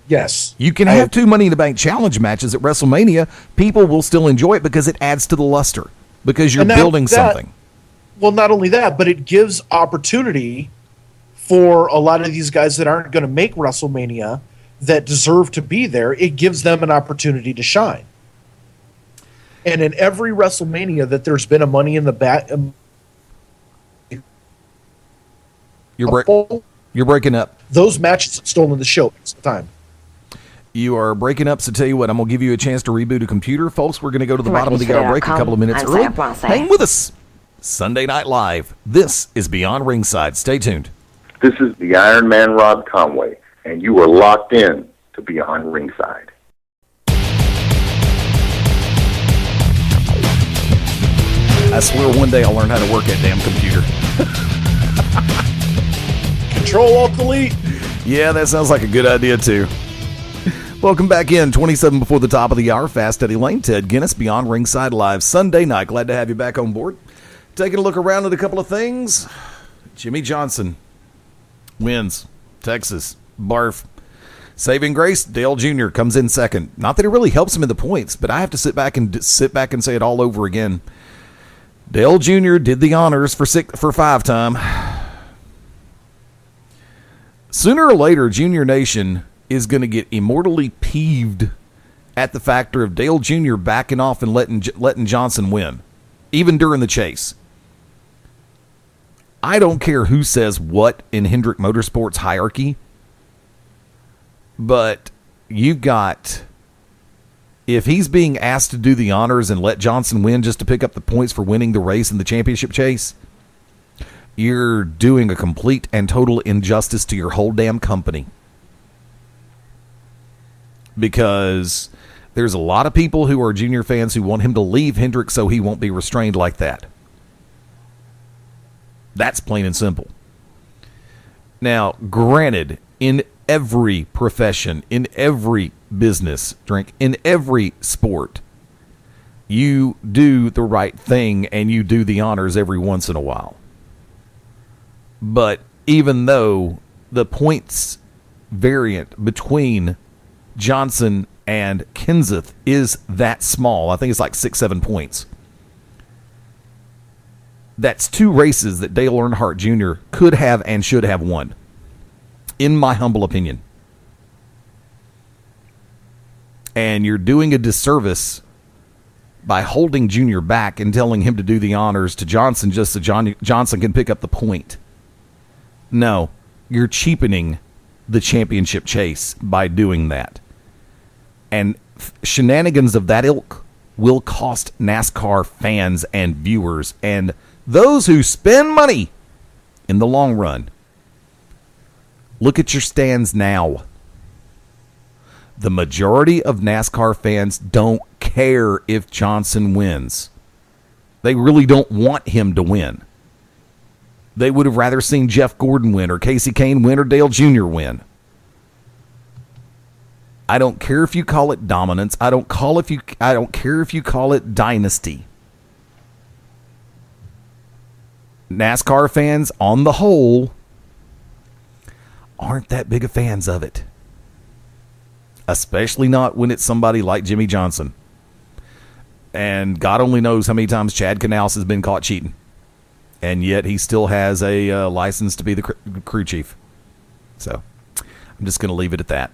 Yes. You can have 2 Money in the Bank challenge matches at WrestleMania. People will still enjoy it because it adds to the luster, because you're building something. Well, not only that, but it gives opportunity for a lot of these guys that aren't going to make WrestleMania that deserve to be there. It gives them an opportunity to shine. And in every WrestleMania that there's been a Money in the Bank, you're breaking up. Those matches have stolen the show most of the time. You are breaking up, so tell you what, I'm going to give you a chance to reboot a computer. Folks, we're going to go to the bottom of the hour break a couple of minutes early. Hang with us. Sunday Night Live. This is Beyond Ringside. Stay tuned. This is the Iron Man Rob Conway, and you are locked in to Beyond Ringside. I swear one day I'll learn how to work that damn computer. Control-Alt-Delete. Yeah, that sounds like a good idea, too. Welcome back in. 27 before the top of the hour. Fast Eddie Layne, Ted Guinness, Beyond Ringside Live. Sunday night. Glad to have you back on board. Taking a look around at a couple of things. Jimmy Johnson wins. Texas. Barf. Saving grace, Dale Jr. comes in second. Not that it really helps him in the points, but I have to sit back and say it all over again. Dale Jr. did the honors for 5 time. Sooner or later, Junior Nation is going to get immortally peeved at the factor of Dale Jr. backing off and letting Johnson win, even during the chase. I don't care who says what in Hendrick Motorsports hierarchy, but you've got If he's being asked to do the honors and let Johnson win just to pick up the points for winning the race in the championship chase, you're doing a complete and total injustice to your whole damn company. Because there's a lot of people who are Junior fans who want him to leave Hendrick so he won't be restrained like that. That's plain and simple. Now, granted, in every profession, in every business, in every sport, you do the right thing and you do the honors every once in a while. But even though the points variant between Johnson and Kenseth is that small, I think it's like 6-7 points. That's 2 races that Dale Earnhardt Jr. could have and should have won, in my humble opinion. And you're doing a disservice by holding Junior back and telling him to do the honors to Johnson just so Johnson can pick up the point. No, you're cheapening the championship chase by doing that. And shenanigans of that ilk will cost NASCAR fans and viewers and those who spend money in the long run. Look at your stands now. The majority of NASCAR fans don't care if Johnson wins. They really don't want him to win. They would have rather seen Jeff Gordon win or Casey Kane win or Dale Jr. win. I don't care if you call it dominance. I don't care if you call it dynasty. NASCAR fans, on the whole, aren't that big of fans of it. Especially not when it's somebody like Jimmy Johnson. And God only knows how many times Chad Canals has been caught cheating. And yet he still has a license to be the crew chief. So I'm just going to leave it at that.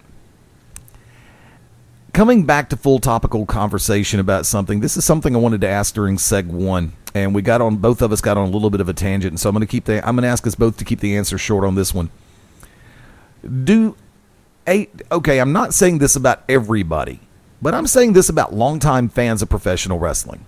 Coming back to full topical conversation about something, this is something I wanted to ask during Seg 1, and both of us got on a little bit of a tangent, and so I'm going to ask us both to keep the answer short on this one. Okay, I'm not saying this about everybody, but I'm saying this about longtime fans of professional wrestling.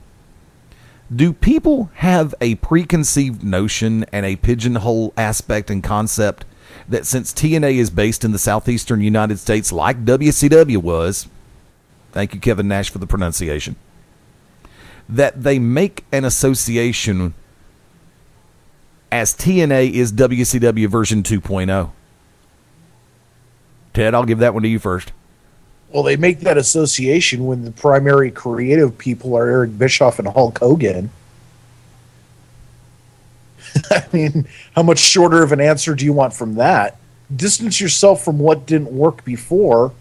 Do people have a preconceived notion and a pigeonhole aspect and concept that since TNA is based in the southeastern United States like WCW was, thank you Kevin Nash for the pronunciation, that they make an association as TNA is WCW version 2.0? Ted, I'll give that one to you first. Well, they make that association when the primary creative people are Eric Bischoff and Hulk Hogan. I mean, how much shorter of an answer do you want from that? Distance yourself from what didn't work before,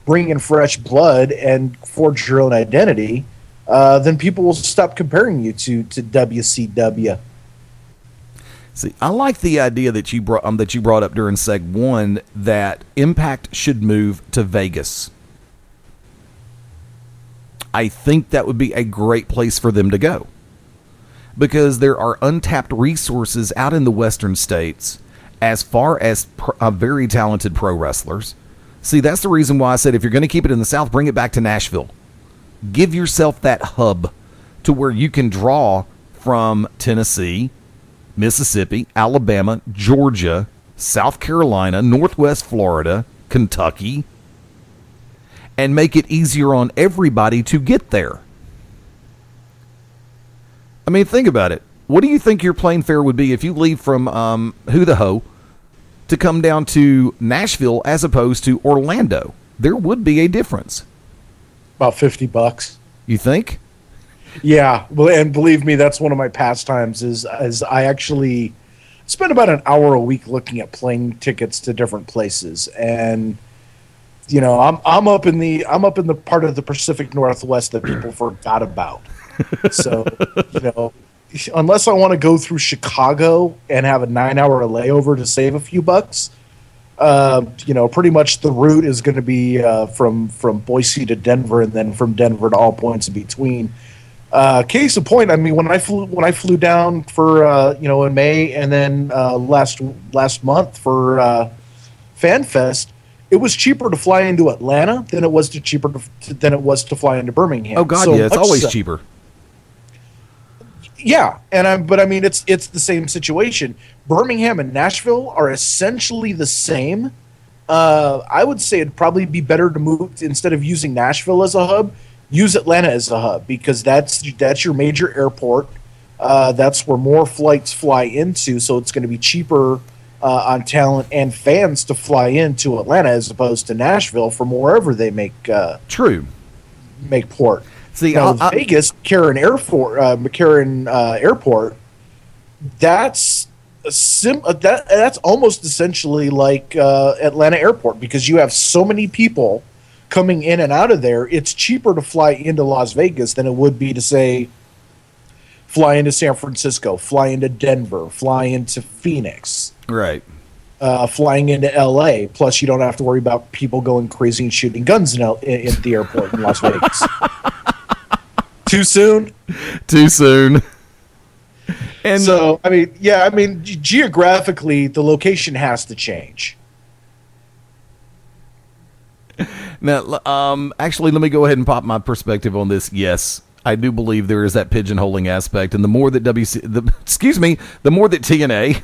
bring in fresh blood, and forge your own identity. Then people will stop comparing you to WCW. See, I like the idea that you brought up during Seg 1 that Impact should move to Vegas. I think that would be a great place for them to go because there are untapped resources out in the western states as far as very talented pro wrestlers. See, that's the reason why I said if you're going to keep it in the South, bring it back to Nashville. Give yourself that hub to where you can draw from Tennessee, Mississippi, Alabama, Georgia, South Carolina, Northwest Florida, Kentucky, and make it easier on everybody to get there. I mean, think about it. What do you think your plane fare would be if you leave from Who the Ho to come down to Nashville as opposed to Orlando? There would be a difference. About $50. You think? Yeah, and believe me, that's one of my pastimes. Is I actually spend about an hour a week looking at plane tickets to different places, and you know, I'm up in the part of the Pacific Northwest that people forgot about. So, you know, unless I want to go through Chicago and have a 9-hour layover to save a few bucks, you know, pretty much the route is going to be from Boise to Denver, and then from Denver to all points in between. Case in point, I mean, when I flew down for you know, in May, and then last month for FanFest, it was cheaper to fly into Atlanta than it was to fly into Birmingham. Oh God, yeah, it's always cheaper. Yeah, but I mean, it's the same situation. Birmingham and Nashville are essentially the same. I would say it'd probably be better to move instead of using Nashville as a hub, use Atlanta as a hub because that's your major airport. That's where more flights fly into, so it's going to be cheaper on talent and fans to fly into Atlanta as opposed to Nashville from wherever they make port. See, now, Vegas, McCarran Airport, that's that's almost essentially like Atlanta Airport because you have so many people coming in and out of there. It's cheaper to fly into Las Vegas than it would be to say fly into San Francisco, fly into Denver, fly into Phoenix, right? Flying into LA. Plus, you don't have to worry about people going crazy and shooting guns in the airport in Las Vegas. Too soon? Too soon. And so, geographically, the location has to change. Now, actually, let me go ahead and pop my perspective on this. Yes, I do believe there is that pigeonholing aspect, and the more that the more that TNA,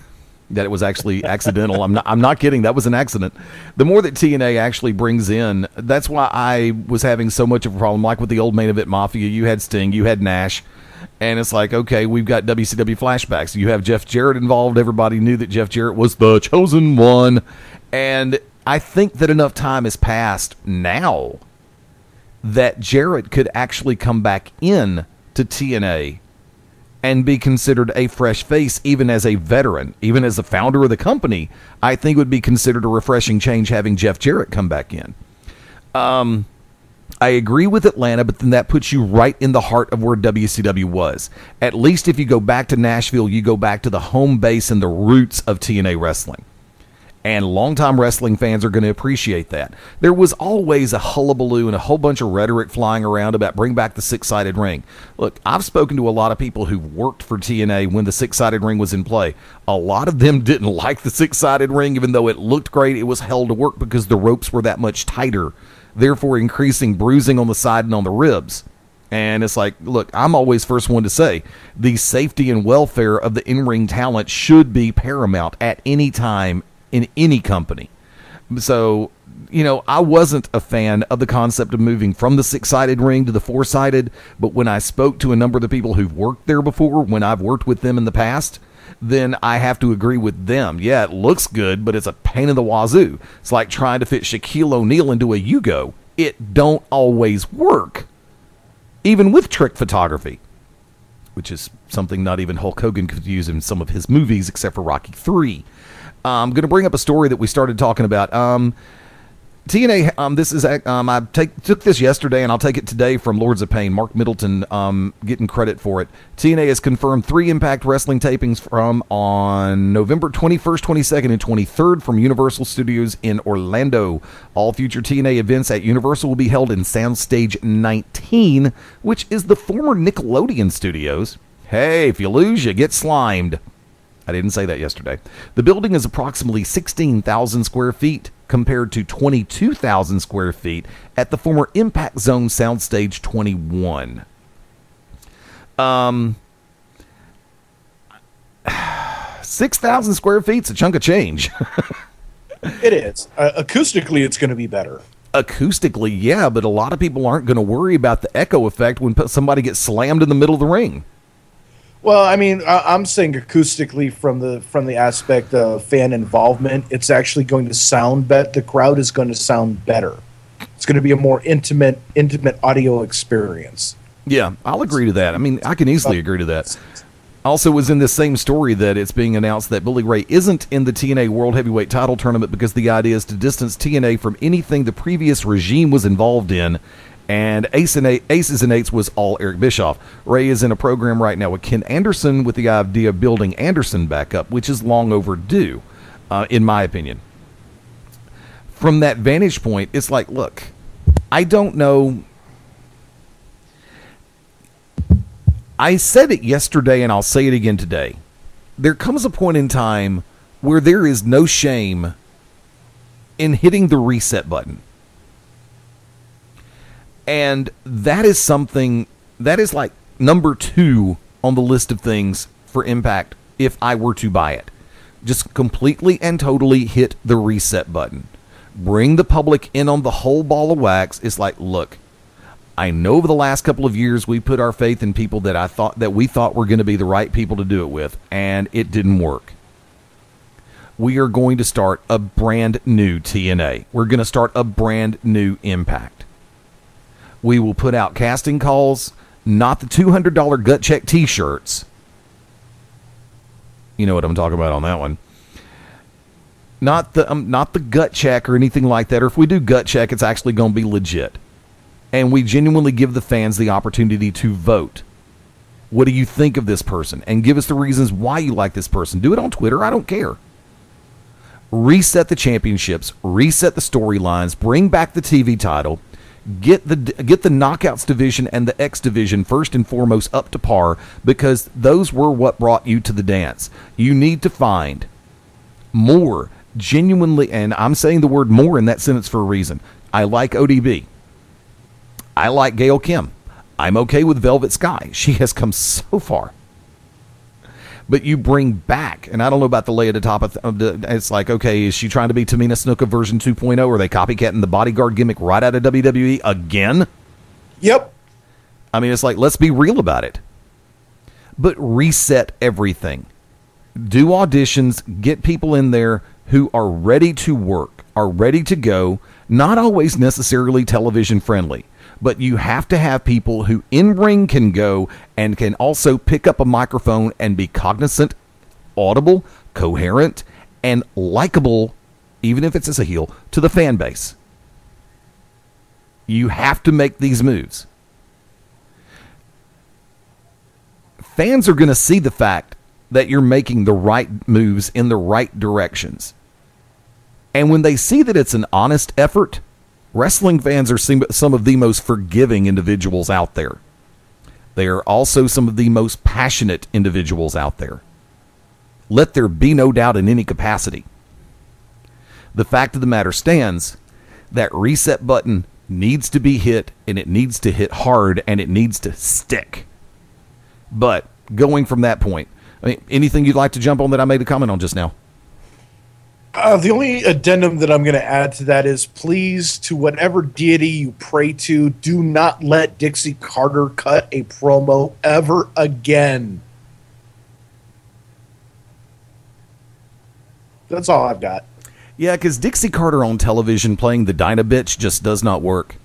that it was actually accidental. I'm not kidding. That was an accident. The more that TNA actually brings in, that's why I was having so much of a problem. Like with the old Main Event Mafia, you had Sting, you had Nash, and it's like, okay, we've got WCW flashbacks. You have Jeff Jarrett involved. Everybody knew that Jeff Jarrett was the chosen one, and I think that enough time has passed now that Jarrett could actually come back in to TNA and be considered a fresh face, even as a veteran, even as the founder of the company. I think would be considered a refreshing change having Jeff Jarrett come back in. I agree with Atlanta, but then that puts you right in the heart of where WCW was. At least if you go back to Nashville, you go back to the home base and the roots of TNA Wrestling. And longtime wrestling fans are going to appreciate that. There was always a hullabaloo and a whole bunch of rhetoric flying around about bring back the six-sided ring. Look, I've spoken to a lot of people who worked for TNA when the six-sided ring was in play. A lot of them didn't like the six-sided ring, even though it looked great. It was held to work because the ropes were that much tighter, therefore increasing bruising on the side and on the ribs. And it's like, look, I'm always first one to say the safety and welfare of the in-ring talent should be paramount at any time in any company. So, I wasn't a fan of the concept of moving from the six-sided ring to the four-sided, but when I spoke to a number of the people who've worked there before, when I've worked with them in the past, then I have to agree with them. Yeah, it looks good, but it's a pain in the wazoo. It's like trying to fit Shaquille O'Neal into a Yugo. It don't always work, even with trick photography, which is something not even Hulk Hogan could use in some of his movies except for Rocky III. I'm going to bring up a story that we started talking about. TNA, this is I took this yesterday, and I'll take it today from Lords of Pain. Mark Middleton getting credit for it. TNA has confirmed 3 Impact Wrestling tapings from on November 21st, 22nd, and 23rd from Universal Studios in Orlando. All future TNA events at Universal will be held in Soundstage 19, which is the former Nickelodeon Studios. Hey, if you lose, you get slimed. I didn't say that yesterday. The building is approximately 16,000 square feet compared to 22,000 square feet at the former Impact Zone Soundstage 21. 6,000 square feet's a chunk of change. It is. Acoustically, it's going to be better. Acoustically, yeah, but a lot of people aren't going to worry about the echo effect when somebody gets slammed in the middle of the ring. Well, I mean, I'm saying acoustically from the aspect of fan involvement, it's actually going to sound better. The crowd is going to sound better. It's going to be a more intimate audio experience. Yeah, I'll agree to that. I mean, I can easily agree to that. Also, was in this same story that it's being announced that Bully Ray isn't in the TNA World Heavyweight Title Tournament because the idea is to distance TNA from anything the previous regime was involved in. And Aces and Eights was all Eric Bischoff. Ray is in a program right now with Ken Anderson with the idea of building Anderson back up, which is long overdue, in my opinion. From that vantage point, it's like, look, I don't know. I said it yesterday and I'll say it again today. There comes a point in time where there is no shame in hitting the reset button. And that is something that is like number 2 on the list of things for Impact if I were to buy it. Just completely and totally hit the reset button. Bring the public in on the whole ball of wax. It's like, look, I know over the last couple of years we put our faith in people that we thought were going to be the right people to do it with, and it didn't work. We are going to start a brand new TNA. We're going to start a brand new Impact. We will put out casting calls, not the $200 gut check t-shirts. You know what I'm talking about on that one. Not the gut check or anything like that. Or if we do gut check, it's actually going to be legit. And we genuinely give the fans the opportunity to vote. What do you think of this person? And give us the reasons why you like this person. Do it on Twitter. I don't care. Reset the championships. Reset the storylines. Bring back the TV title. Get the Knockouts division and the X division first and foremost up to par, because those were what brought you to the dance. You need to find more genuinely, and I'm saying the word more in that sentence for a reason. I like ODB. I like Gail Kim. I'm okay with Velvet Sky. She has come so far. But you bring back, and I don't know about the lay at the top of it's like, okay, is she trying to be Tamina Snuka version 2.0? Or are they copycatting the bodyguard gimmick right out of WWE again? Yep. I mean, it's like, let's be real about it. But reset everything. Do auditions, get people in there who are ready to work, are ready to go, not always necessarily television friendly. But you have to have people who in-ring can go and can also pick up a microphone and be cognizant, audible, coherent, and likable, even if it's as a heel, to the fan base. You have to make these moves. Fans are going to see the fact that you're making the right moves in the right directions. And when they see that it's an honest effort, wrestling fans are some of the most forgiving individuals out there. They are also some of the most passionate individuals out there. Let there be no doubt in any capacity. The fact of the matter stands, that reset button needs to be hit, and it needs to hit hard, and it needs to stick. But going from that point, I mean, anything you'd like to jump on that I made a comment on just now? The only addendum that I'm going to add to that is, please, to whatever deity you pray to, do not let Dixie Carter cut a promo ever again. That's all I've got. Yeah, because Dixie Carter on television playing the Dyna bitch just does not work.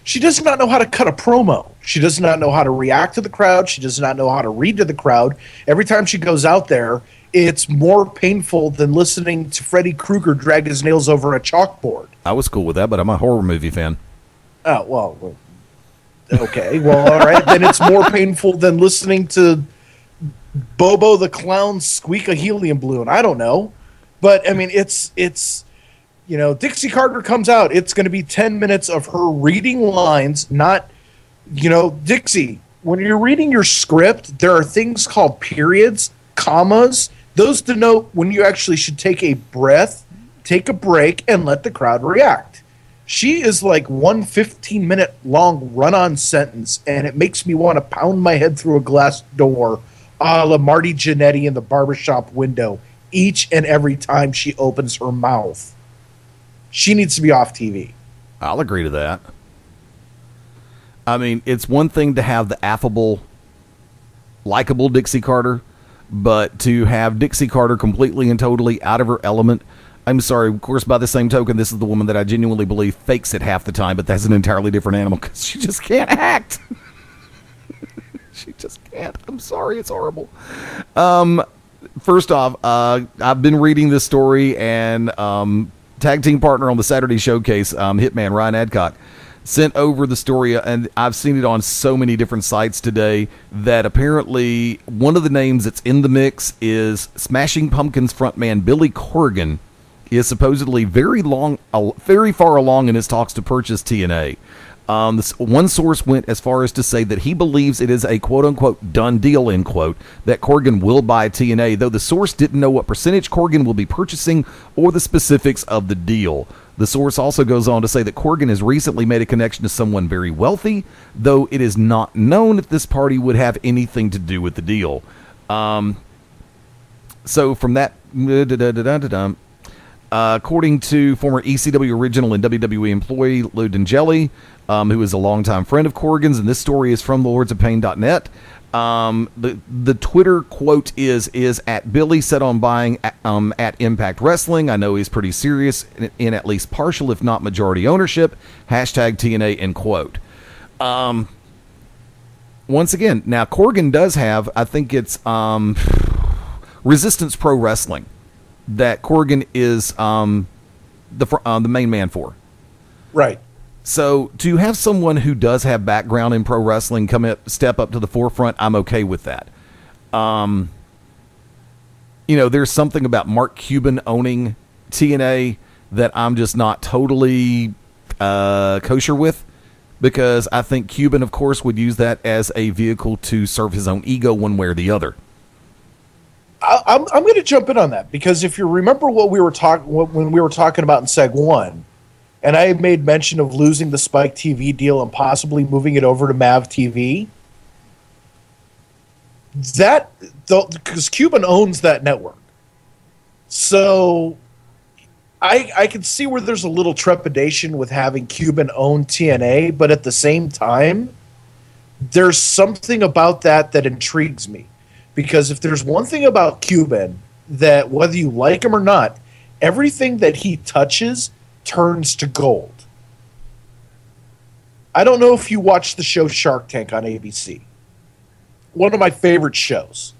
She does not know how to cut a promo. She does not know how to react to the crowd. She does not know how to read to the crowd. Every time she goes out there, it's more painful than listening to Freddy Krueger drag his nails over a chalkboard. I was cool with that, but I'm a horror movie fan. Oh, well, okay. Well, all right. Then it's more painful than listening to Bobo the Clown squeak a helium balloon. I don't know. But, I mean, it's you know, Dixie Carter comes out. It's going to be 10 minutes of her reading lines, not, you know, Dixie, when you're reading your script, there are things called periods, commas. Those denote when you actually should take a breath, take a break, and let the crowd react. She is like one 15-minute long run-on sentence, and it makes me want to pound my head through a glass door a la Marty Jannetty in the barbershop window each and every time she opens her mouth. She needs to be off TV. I'll agree to that. I mean, it's one thing to have the affable, likable Dixie Carter, but to have Dixie Carter completely and totally out of her element, I'm sorry, of course, by the same token, this is the woman that I genuinely believe fakes it half the time, but that's an entirely different animal because she just can't act. She just can't. I'm sorry, it's horrible. First off, I've been reading this story, and tag team partner on the Saturday Showcase, Hitman Ryan Adcock, sent over the story, and I've seen it on so many different sites today, that apparently one of the names that's in the mix is Smashing Pumpkins frontman Billy Corgan is supposedly very far along in his talks to purchase TNA. One source went as far as to say that he believes it is a quote-unquote done deal, end quote, that Corgan will buy TNA, though the source didn't know what percentage Corgan will be purchasing or the specifics of the deal. The source also goes on to say that Corgan has recently made a connection to someone very wealthy, though it is not known if this party would have anything to do with the deal. So from that, according to former ECW original and WWE employee Lou D'Angeli, who is a longtime friend of Corgan's, and this story is from lordsofpain.net. The Twitter quote is at Billy set on buying at Impact Wrestling. I know he's pretty serious in at least partial, if not majority ownership. Hashtag TNA, end quote. Once again, now Corgan does have, I think it's Resistance Pro Wrestling that Corgan is the main man for. Right. So to have someone who does have background in pro wrestling step up to the forefront, I'm okay with that. There's something about Mark Cuban owning TNA that I'm just not totally kosher with, because I think Cuban, of course, would use that as a vehicle to serve his own ego one way or the other. I'm going to jump in on that, because if you remember what we were when we were talking about in Seg 1, and I made mention of losing the Spike TV deal and possibly moving it over to Mav TV, because Cuban owns that network. So I can see where there's a little trepidation with having Cuban own TNA, but at the same time, there's something about that intrigues me. Because if there's one thing about Cuban, that whether you like him or not, everything that he touches turns to gold. I don't know if you watch the show Shark Tank on ABC. One of my favorite shows.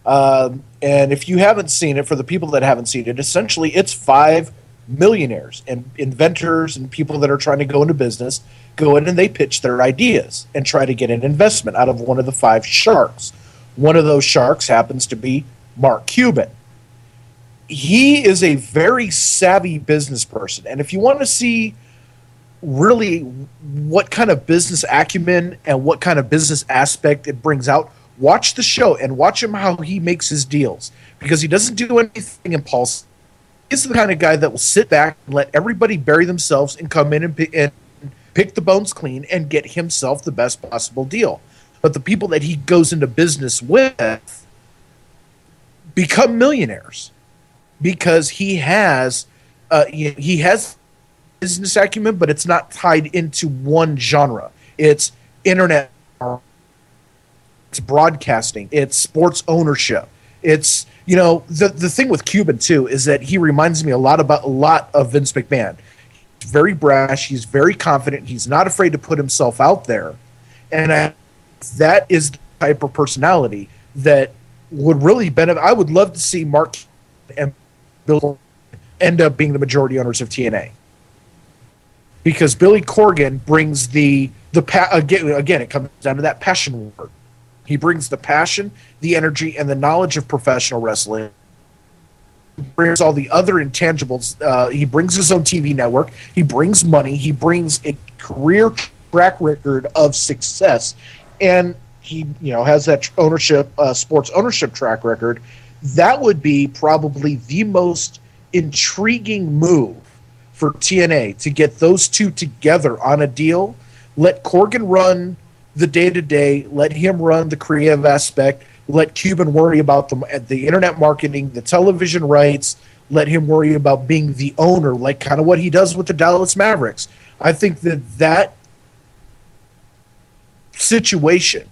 And if you haven't seen it, for the people that haven't seen it, essentially it's 5 millionaires and inventors and people that are trying to go into business go in and they pitch their ideas and try to get an investment out of one of the 5 sharks. One of those sharks happens to be Mark Cuban. He is a very savvy business person. And if you want to see really what kind of business acumen and what kind of business aspect it brings out, watch the show and watch him how he makes his deals. Because he doesn't do anything impulsive. He's the kind of guy that will sit back and let everybody bury themselves and come in and pick the bones clean and get himself the best possible deal. But the people that he goes into business with become millionaires. Because he has business acumen, but it's not tied into one genre. It's internet, it's broadcasting, it's sports ownership. It's, the thing with Cuban too is that he reminds me a lot of Vince McMahon. He's very brash, he's very confident, he's not afraid to put himself out there, and that is the type of personality that would really benefit. I would love to see Mark and Bill end up being the majority owners of TNA, because Billy Corgan brings again it comes down to that passion word. He brings the passion, the energy, and the knowledge of professional wrestling. He brings all the other intangibles. He brings his own TV network. He brings money. He brings a career track record of success, and he has that sports ownership track record. That would be probably the most intriguing move for TNA, to get those two together on a deal. Let Corgan run the day-to-day. Let him run the creative aspect. Let Cuban worry about the internet marketing, the television rights. Let him worry about being the owner, like kind of what he does with the Dallas Mavericks. I think that situation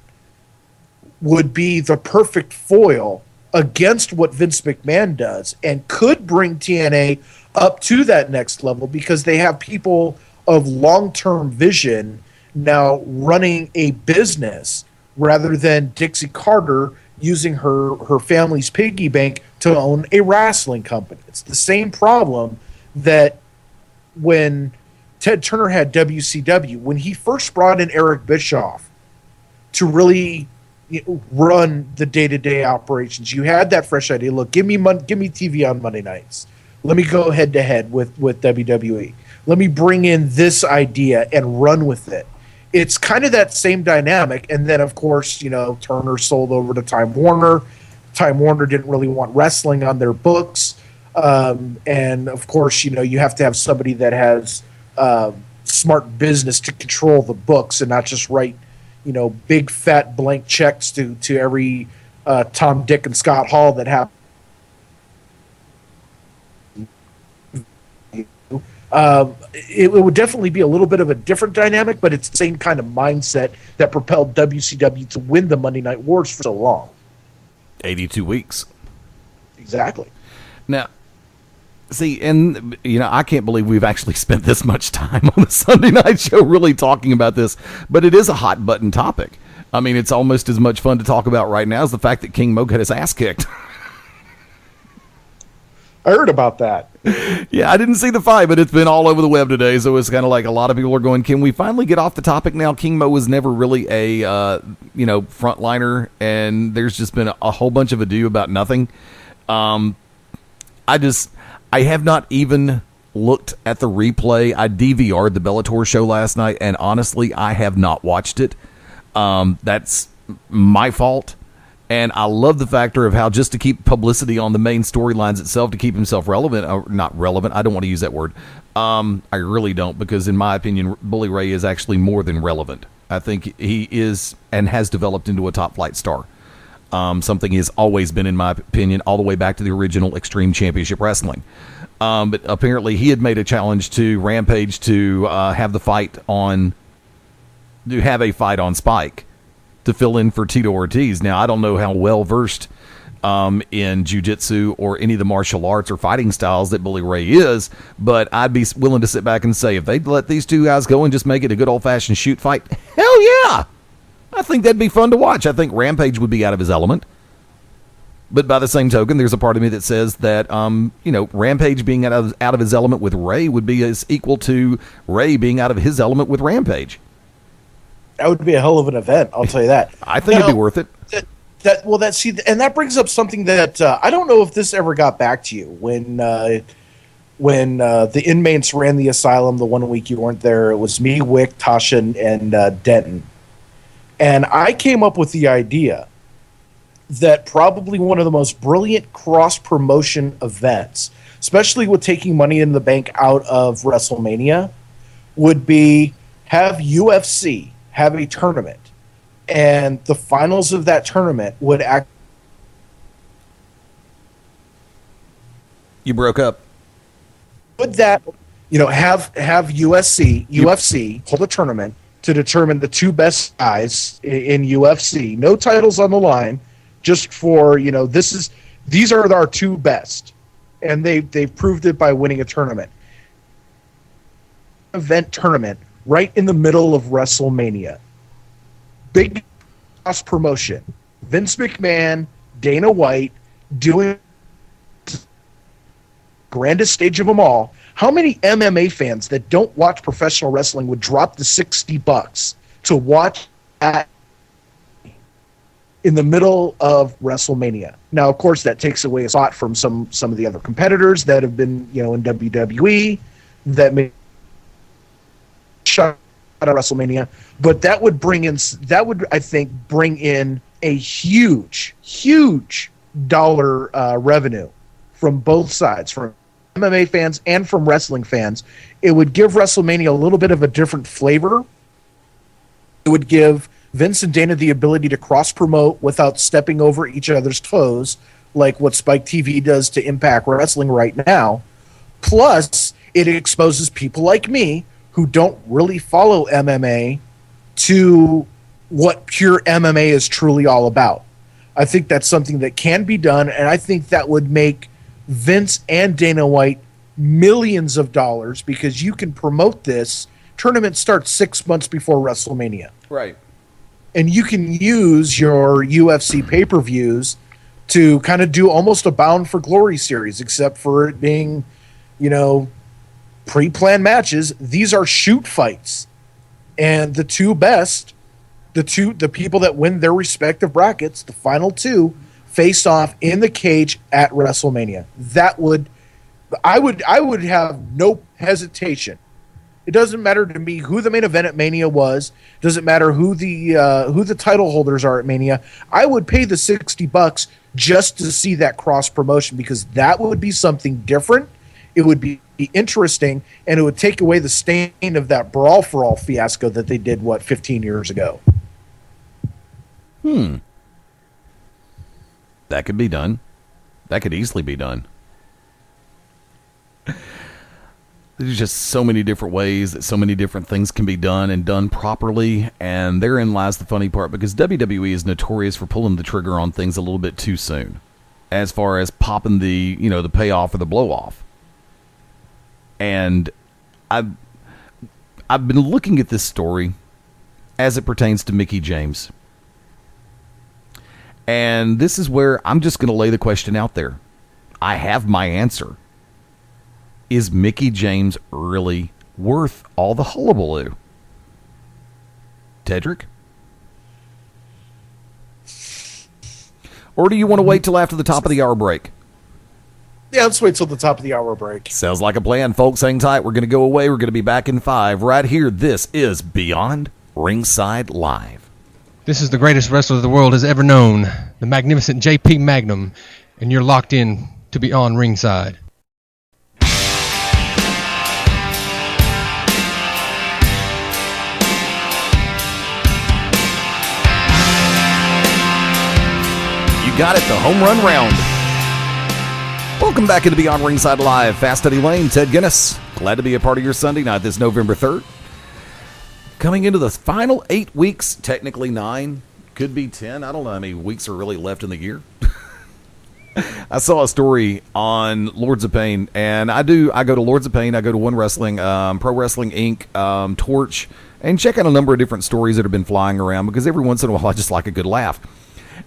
would be the perfect foil against what Vince McMahon does, and could bring TNA up to that next level, because they have people of long-term vision now running a business, rather than Dixie Carter using her family's piggy bank to own a wrestling company. It's the same problem that when Ted Turner had WCW, when he first brought in Eric Bischoff to really run the day-to-day operations. You had that fresh idea. Look, give me TV on Monday nights. Let me go head-to-head with WWE. Let me bring in this idea and run with it. It's kind of that same dynamic. And then, of course, Turner sold over to Time Warner. Time Warner didn't really want wrestling on their books. And of course, you have to have somebody that has smart business to control the books and not just write, big fat blank checks to every Tom, Dick, and Scott Hall that have. It would definitely be a little bit of a different dynamic, but it's the same kind of mindset that propelled WCW to win the Monday Night Wars for so long. 82 weeks. Exactly. Now, see, and, I can't believe we've actually spent this much time on the Sunday night show really talking about this, but it is a hot button topic. I mean, it's almost as much fun to talk about right now as the fact that King Mo got his ass kicked. I heard about that. Yeah, I didn't see the fight, but it's been all over the web today, so it's kind of like a lot of people are going, can we finally get off the topic now? King Mo was never really a, frontliner, and there's just been a whole bunch of ado about nothing. I have not even looked at the replay. I DVR'd the Bellator show last night, and honestly, I have not watched it. That's my fault. And I love the factor of how just to keep publicity on the main storylines itself, to keep himself relevant, or not relevant, I don't want to use that word. I really don't, because in my opinion, Bully Ray is actually more than relevant. I think he is and has developed into a top flight star. Something he has always been, in my opinion, all the way back to the original Extreme Championship Wrestling. But apparently he had made a challenge to Rampage to have a fight on Spike, to fill in for Tito Ortiz. Now, I don't know how well versed in jiu-jitsu or any of the martial arts or fighting styles that Bully Ray is, but I'd be willing to sit back and say, if they'd let these two guys go and just make it a good old-fashioned shoot fight, hell yeah! I think that'd be fun to watch. I think Rampage would be out of his element. But by the same token, there's a part of me that says that, Rampage being out of his element with Ray would be as equal to Ray being out of his element with Rampage. That would be a hell of an event, I'll tell you that. I think it'd be worth it. That brings up something that I don't know if this ever got back to you when the inmates ran the asylum the 1 week you weren't there. It was me, Wick, Tasha, and Denton, and I came up with the idea that probably one of the most brilliant cross promotion events, especially with taking Money in the Bank out of WrestleMania, would be have UFC have a tournament, and the finals of that tournament would act. You broke up. Would that, have UFC hold a tournament to determine the two best guys in UFC? No titles on the line, just for these are our two best, and they've proved it by winning a tournament. Event tournament. Right in the middle of WrestleMania. Big cross promotion. Vince McMahon, Dana White, doing grandest stage of them all. How many MMA fans that don't watch professional wrestling would drop the $60 to watch that in the middle of WrestleMania? Now, of course, that takes away a spot from some of the other competitors that have been, in WWE that may shut out of WrestleMania, but that would I think bring in a huge dollar revenue from both sides, from MMA fans and from wrestling fans. It would give WrestleMania a little bit of a different flavor. It would give Vince and Dana the ability to cross promote without stepping over each other's toes, like what Spike TV does to Impact Wrestling right now. Plus, it exposes people like me who don't really follow MMA to what pure MMA is truly all about. I think that's something that can be done, and I think that would make Vince and Dana White millions of dollars, because you can promote this. Tournament starts 6 months before WrestleMania. Right. And you can use your UFC pay-per-views to kind of do almost a Bound for Glory series, except for it being, pre-planned matches. These are shoot fights, and the two best, the people that win their respective brackets, the final two, face off in the cage at WrestleMania. I would have no hesitation It doesn't matter to me who the main event at Mania was. It doesn't matter who the title holders are at Mania. I would pay the $60 just to see that cross promotion, because that would be something different. It would be interesting, and it would take away the stain of that Brawl for All fiasco that they did, 15 years ago. That could be done. That could easily be done. There's just so many different ways that so many different things can be done and done properly, and therein lies the funny part, because WWE is notorious for pulling the trigger on things a little bit too soon, as far as popping the payoff or the blow off. And I've been looking at this story as it pertains to Mickie James. And this is where I'm just going to lay the question out there. I have my answer. Is Mickie James really worth all the hullabaloo? Tedrick? Or do you want to wait till after the top of the hour break? Yeah, let's wait till the top of the hour break. Sounds like a plan, folks. Hang tight. We're going to go away. We're going to be back in 5 right here. This is Beyond Ringside Live. This is the greatest wrestler the world has ever known, the magnificent JP Magnum, and you're locked in to Beyond Ringside. You got it, the home run round. Welcome back into Beyond Ringside Live. Fast Eddie Layne, Ted Guinness. Glad to be a part of your Sunday night this November 3rd. Coming into the final 8 weeks, technically 9, could be 10. I don't know how many weeks are really left in the year. I saw a story on Lords of Pain, and I go to Lords of Pain, I go to One Wrestling, Pro Wrestling Inc., Torch, and check out a number of different stories that have been flying around, because every once in a while I just like a good laugh.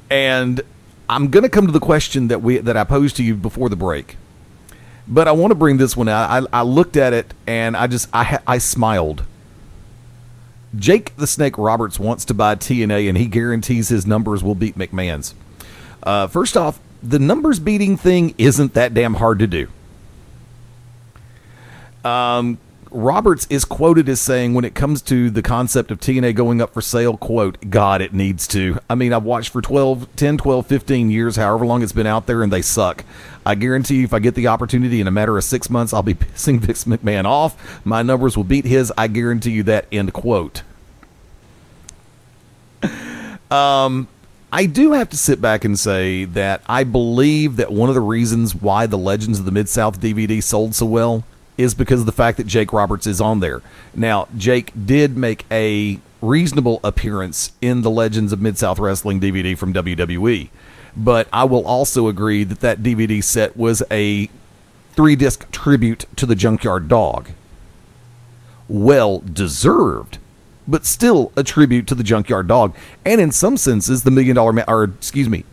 And I'm going to come to the question that I posed to you before the break, but I want to bring this one out. I looked at it, and I smiled. Jake the Snake Roberts wants to buy TNA, and he guarantees his numbers will beat McMahon's. First off, the numbers beating thing isn't that damn hard to do. Roberts is quoted as saying, when it comes to the concept of TNA going up for sale, quote, God, it needs to. I mean, I've watched for 10, 12, 15 years, however long it's been out there, and they suck. I guarantee you, if I get the opportunity in a matter of 6 months, I'll be pissing Vince McMahon off. My numbers will beat his. I guarantee you that, end quote. I do have to sit back and say that I believe that one of the reasons why the Legends of the Mid-South DVD sold so well is because of the fact that Jake Roberts is on there. Now, Jake did make a reasonable appearance in the Legends of Mid-South Wrestling DVD from WWE, but I will also agree that that DVD set was a 3-disc tribute to the Junkyard Dog. Well deserved, but still a tribute to the Junkyard Dog, and in some senses, the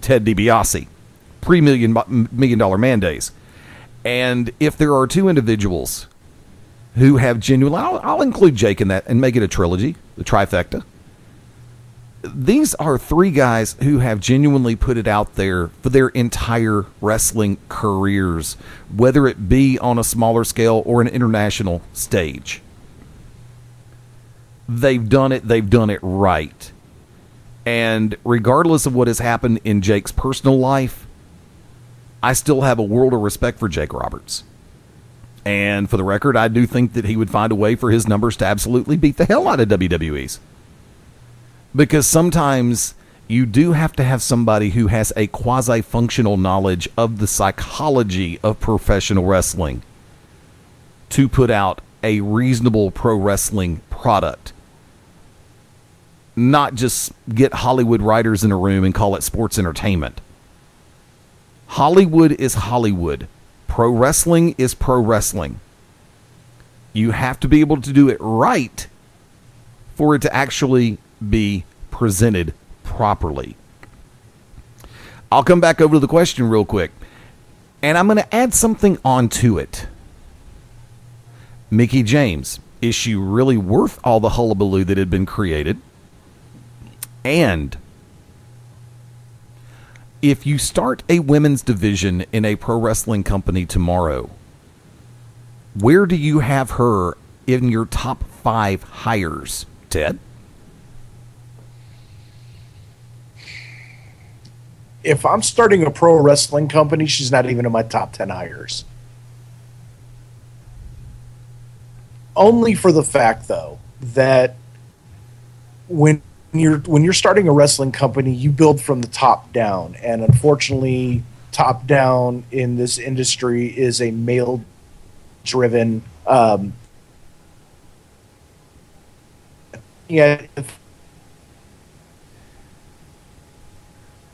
Ted DiBiase, pre-Million Dollar Man days. And if there are two individuals who have genuine, I'll include Jake in that and make it a trilogy, the trifecta. These are 3 guys who have genuinely put it out there for their entire wrestling careers, whether it be on a smaller scale or an international stage. They've done it right. And regardless of what has happened in Jake's personal life, I still have a world of respect for Jake Roberts. And for the record, I do think that he would find a way for his numbers to absolutely beat the hell out of WWE's. Because sometimes you do have to have somebody who has a quasi-functional knowledge of the psychology of professional wrestling to put out a reasonable pro wrestling product. Not just get Hollywood writers in a room and call it sports entertainment. Hollywood is Hollywood. Pro wrestling is pro wrestling. You have to be able to do it right for it to actually be presented properly. I'll come back over to the question real quick, and I'm going to add something onto it. Mickie James, is she really worth all the hullabaloo that had been created? And if you start a women's division in a pro wrestling company tomorrow, where do you have her in your top 5 hires, Ted? If I'm starting a pro wrestling company, she's not even in my top 10 hires. Only for the fact, though, that when you're starting a wrestling company, you build from the top down, and unfortunately, top down in this industry is a male-driven.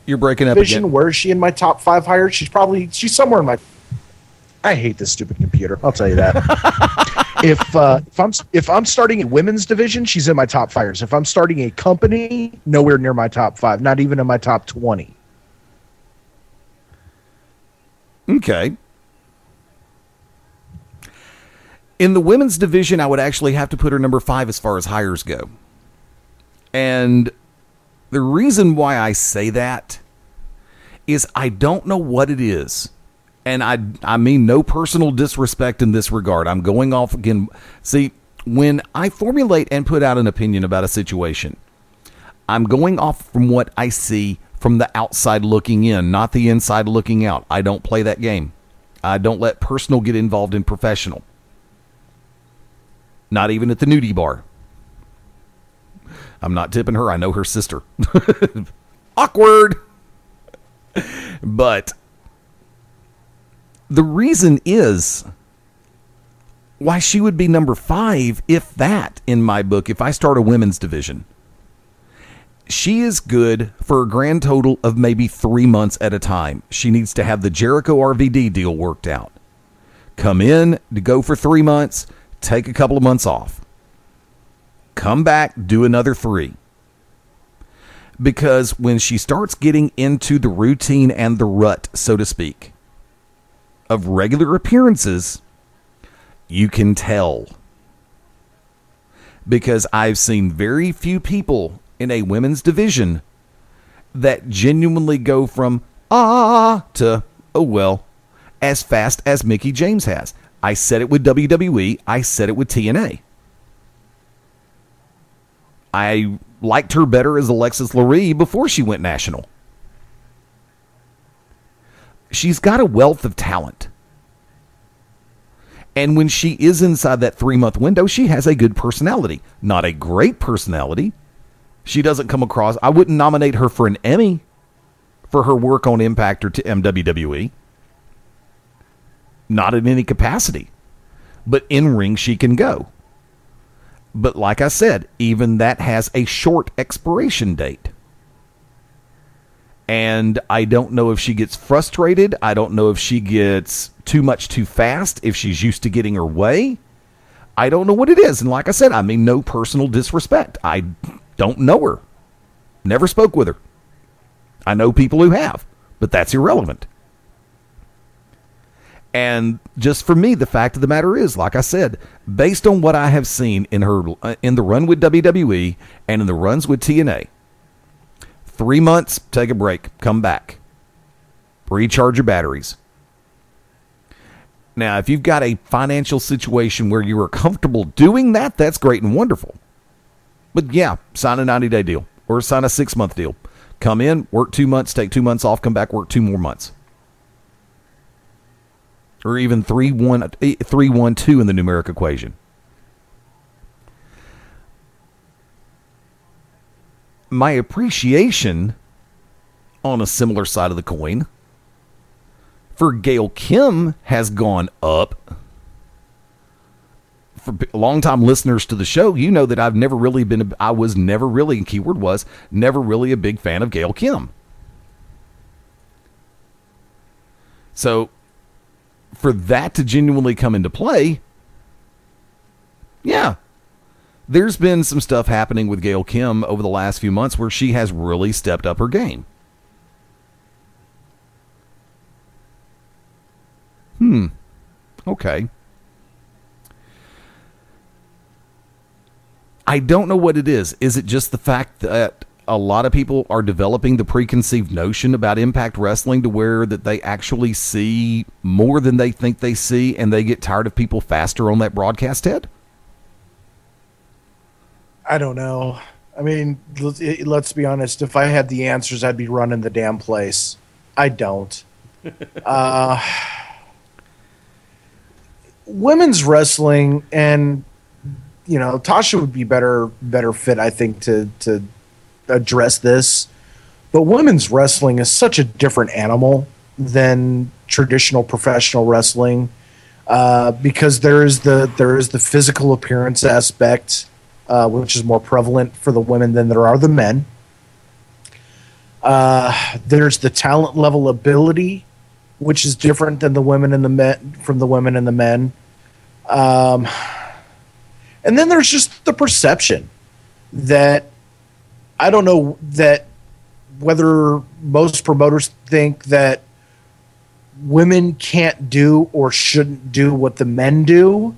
You're breaking up Vision. again. Where is she in my top 5 hires? She's somewhere in my. I hate this stupid computer. I'll tell you that. If I'm starting a women's division, she's in my top hires. If I'm starting a company, nowhere near my top 5, not even in my top 20. Okay. In the women's division, I would actually have to put her number 5 as far as hires go. And the reason why I say that is I don't know what it is. And I mean no personal disrespect in this regard. I'm going off again. See, when I formulate and put out an opinion about a situation, I'm going off from what I see from the outside looking in, not the inside looking out. I don't play that game. I don't let personal get involved in professional. Not even at the nudie bar. I'm not tipping her. I know her sister. Awkward. But the reason is why she would be number 5, if that, in my book, if I start a women's division. She is good for a grand total of maybe 3 months at a time. She needs to have the Jericho RVD deal worked out. Come in to go for 3 months, take a couple of months off. Come back, do another 3. Because when she starts getting into the routine and the rut, so to speak, of regular appearances, you can tell. Because I've seen very few people in a women's division that genuinely go from to oh well as fast as Mickie James has. I said it with WWE. I said it with TNA. I liked her better as Alexis Lurie before she went national. She's got a wealth of talent. And when she is inside that 3-month window, she has a good personality. Not a great personality. She doesn't come across... I wouldn't nominate her for an Emmy for her work on Impact or WWE. Not in any capacity. But in ring, she can go. But like I said, even that has a short expiration date. And I don't know if she gets frustrated. I don't know if she gets too much too fast, if she's used to getting her way. I don't know what it is. And like I said, I mean no personal disrespect. I don't know her. Never spoke with her. I know people who have, but that's irrelevant. And just for me, the fact of the matter is, like I said, based on what I have seen in her in the run with WWE and in the runs with TNA, 3 months, take a break, come back, recharge your batteries. Now, if you've got a financial situation where you are comfortable doing that, that's great and wonderful. But yeah, sign a 90-day deal or sign a 6-month deal. Come in, work 2 months, take 2 months off, come back, work 2 more months. Or even 3-1-2 in the numeric equation. My appreciation on a similar side of the coin for Gail Kim has gone up. For long-time listeners to the show, you know that I've never really been, I was never really, and keyword was, never really a big fan of Gail Kim. So, for that to genuinely come into play, yeah, there's been some stuff happening with Gail Kim over the last few months where she has really stepped up her game. Okay. I don't know what it is. Is it just the fact that a lot of people are developing the preconceived notion about Impact Wrestling to where that they actually see more than they think they see and they get tired of people faster on that broadcast head? I don't know. I mean, let's be honest. If I had the answers, I'd be running the damn place. I don't. Women's wrestling, and Tasha would be better fit, I think, to address this. But women's wrestling is such a different animal than traditional professional wrestling, because there is the physical appearance aspect, which is more prevalent for the women than there are the men. There's the talent level ability, which is different than the women and the men from the women and the men. And then there's just the perception that I don't know that whether most promoters think that women can't do or shouldn't do what the men do,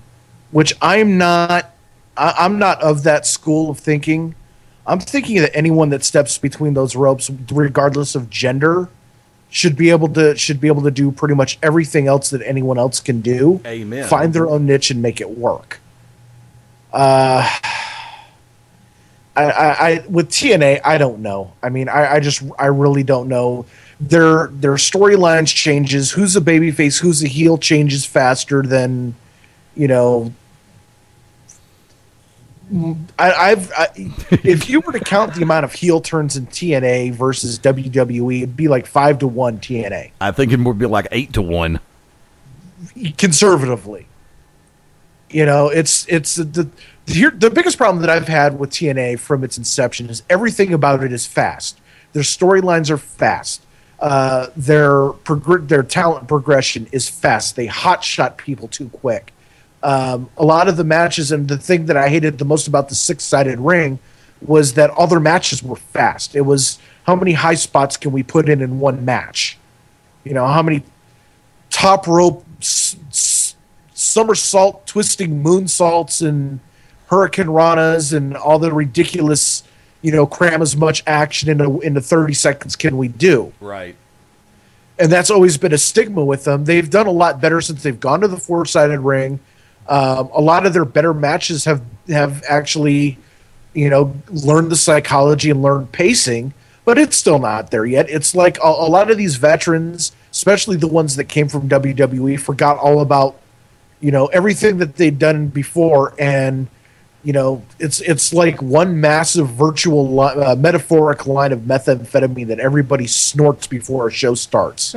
which I'm not of that school of thinking. I'm thinking that anyone that steps between those ropes, regardless of gender, should be able to do pretty much everything else that anyone else can do. Amen. Find their own niche and make it work. I with TNA, I don't know. I mean, I really don't know. Their storylines changes. Who's a babyface? Who's a heel? Changes faster than, if you were to count the amount of heel turns in TNA versus WWE, it'd be like 5-1 TNA. I think it would be like 8-1. Conservatively. It's the biggest problem that I've had with TNA from its inception is everything about it is fast. Their storylines are fast. Their talent progression is fast. They hotshot people too quick. A lot of the matches, and the thing that I hated the most about the 6-sided ring was that all their matches were fast. It was, how many high spots can we put in one match? How many top rope somersault twisting moonsaults and hurricane ranas and all the ridiculous, cram as much action into 30 seconds can we do? Right. And that's always been a stigma with them. They've done a lot better since they've gone to the 4-sided ring. A lot of their better matches have actually, learned the psychology and learned pacing, but it's still not there yet. It's like a lot of these veterans, especially the ones that came from WWE, forgot all about, everything that they'd done before. And, it's like one massive virtual metaphoric line of methamphetamine that everybody snorts before a show starts.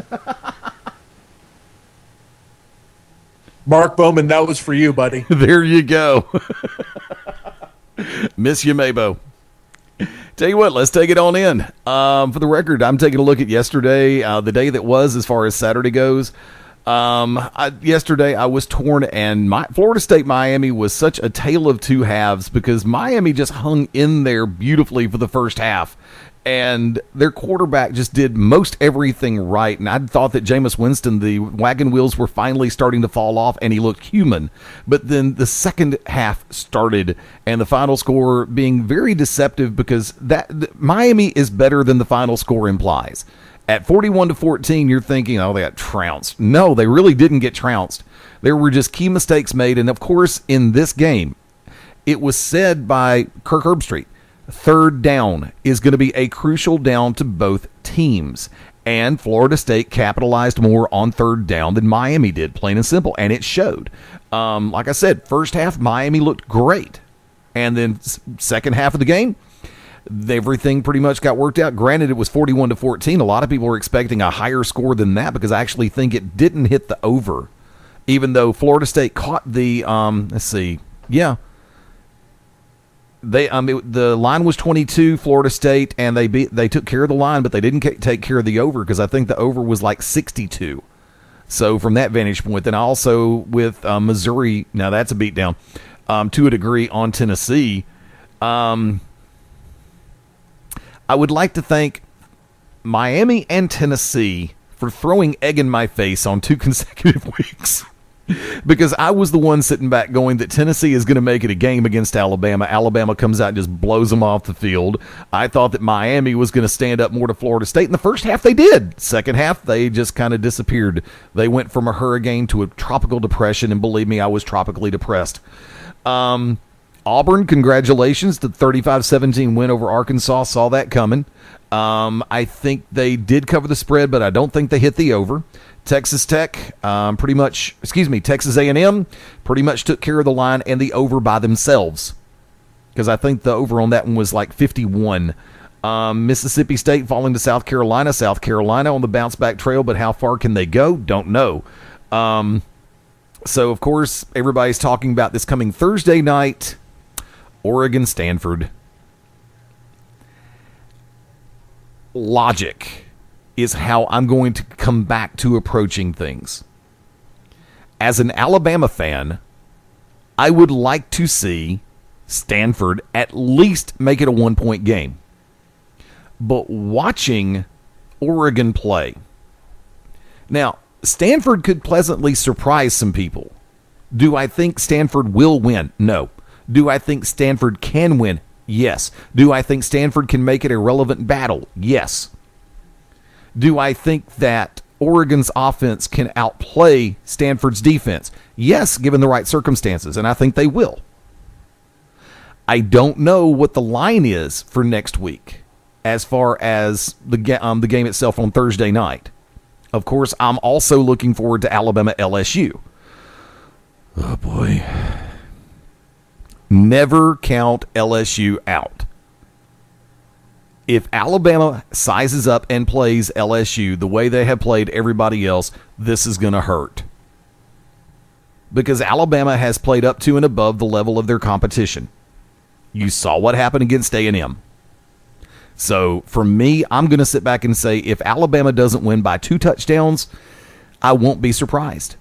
Mark Bowman, that was for you, buddy. There you go. Miss you, Mabo. Tell you what, let's take it on in. For the record, I'm taking a look at yesterday, the day that was as far as Saturday goes. Yesterday I was torn, and Florida State Miami was such a tale of two halves because Miami just hung in there beautifully for the first half. And their quarterback just did most everything right. And I thought that Jameis Winston, the wagon wheels were finally starting to fall off, and he looked human. But then the second half started, and the final score being very deceptive because Miami is better than the final score implies. At 41-14, you're thinking, oh, they got trounced. No, they really didn't get trounced. There were just key mistakes made. And, of course, in this game, it was said by Kirk Herbstreit, third down is going to be a crucial down to both teams. And Florida State capitalized more on third down than Miami did, plain and simple. And it showed. Like I said, first half, Miami looked great. And then second half of the game, everything pretty much got worked out. Granted, it was 41-14. A lot of people were expecting a higher score than that because I actually think it didn't hit the over. Even though Florida State caught the, the line was 22, Florida State, and they took care of the line, but they didn't take care of the over because I think the over was like 62. So from that vantage point, then also with Missouri, now that's a beatdown to a degree on Tennessee. I would like to thank Miami and Tennessee for throwing egg in my face on 2 consecutive weeks. Because I was the one sitting back going that Tennessee is going to make it a game against Alabama. Alabama comes out and just blows them off the field. I thought that Miami was going to stand up more to Florida State. In the first half, they did. Second half, they just kind of disappeared. They went from a hurricane to a tropical depression, and believe me, I was tropically depressed. Auburn, congratulations. The 35-17 win over Arkansas. Saw that coming. I think they did cover the spread, but I don't think they hit the over. Texas Tech, Texas A&M pretty much took care of the line and the over by themselves, because I think the over on that one was like 51. Mississippi State falling to South Carolina. South Carolina on the bounce-back trail, but how far can they go? Don't know. So, of course, everybody's talking about this coming Thursday night, Oregon-Stanford. Logic is how I'm going to come back to approaching things. As an Alabama fan, I would like to see Stanford at least make it a 1-point game. But watching Oregon play, now, Stanford could pleasantly surprise some people. Do I think Stanford will win? No. Do I think Stanford can win? Yes. Do I think Stanford can make it a relevant battle? Yes. Do I think that Oregon's offense can outplay Stanford's defense? Yes, given the right circumstances, and I think they will. I don't know what the line is for next week as far as the game itself on Thursday night. Of course, I'm also looking forward to Alabama LSU. Oh, boy. Never count LSU out. If Alabama sizes up and plays LSU the way they have played everybody else, this is going to hurt. Because Alabama has played up to and above the level of their competition. You saw what happened against A&M. So, for me, I'm going to sit back and say if Alabama doesn't win by 2 touchdowns, I won't be surprised.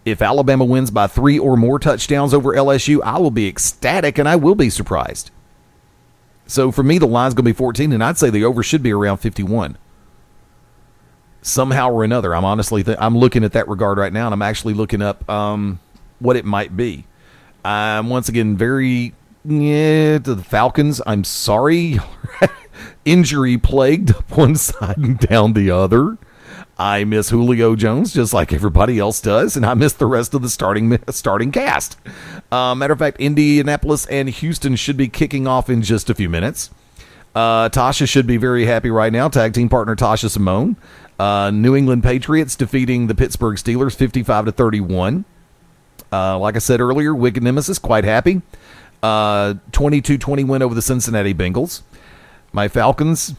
If Alabama wins by 3 or more touchdowns over LSU, I will be ecstatic and I will be surprised. So, for me, the line's going to be 14, and I'd say the over should be around 51. Somehow or another. I'm honestly I'm looking at that regard right now, and I'm actually looking up what it might be. I'm once again very... to the Falcons, I'm sorry. Injury plagued up one side and down the other. I miss Julio Jones just like everybody else does, and I miss the rest of the starting cast. Matter of fact, Indianapolis and Houston should be kicking off in just a few minutes. Tasha should be very happy right now. Tag team partner Tasha Simone. New England Patriots defeating the Pittsburgh Steelers 55-31. Like I said earlier, Wicked Nemesis quite happy. 22-20 win over the Cincinnati Bengals. My Falcons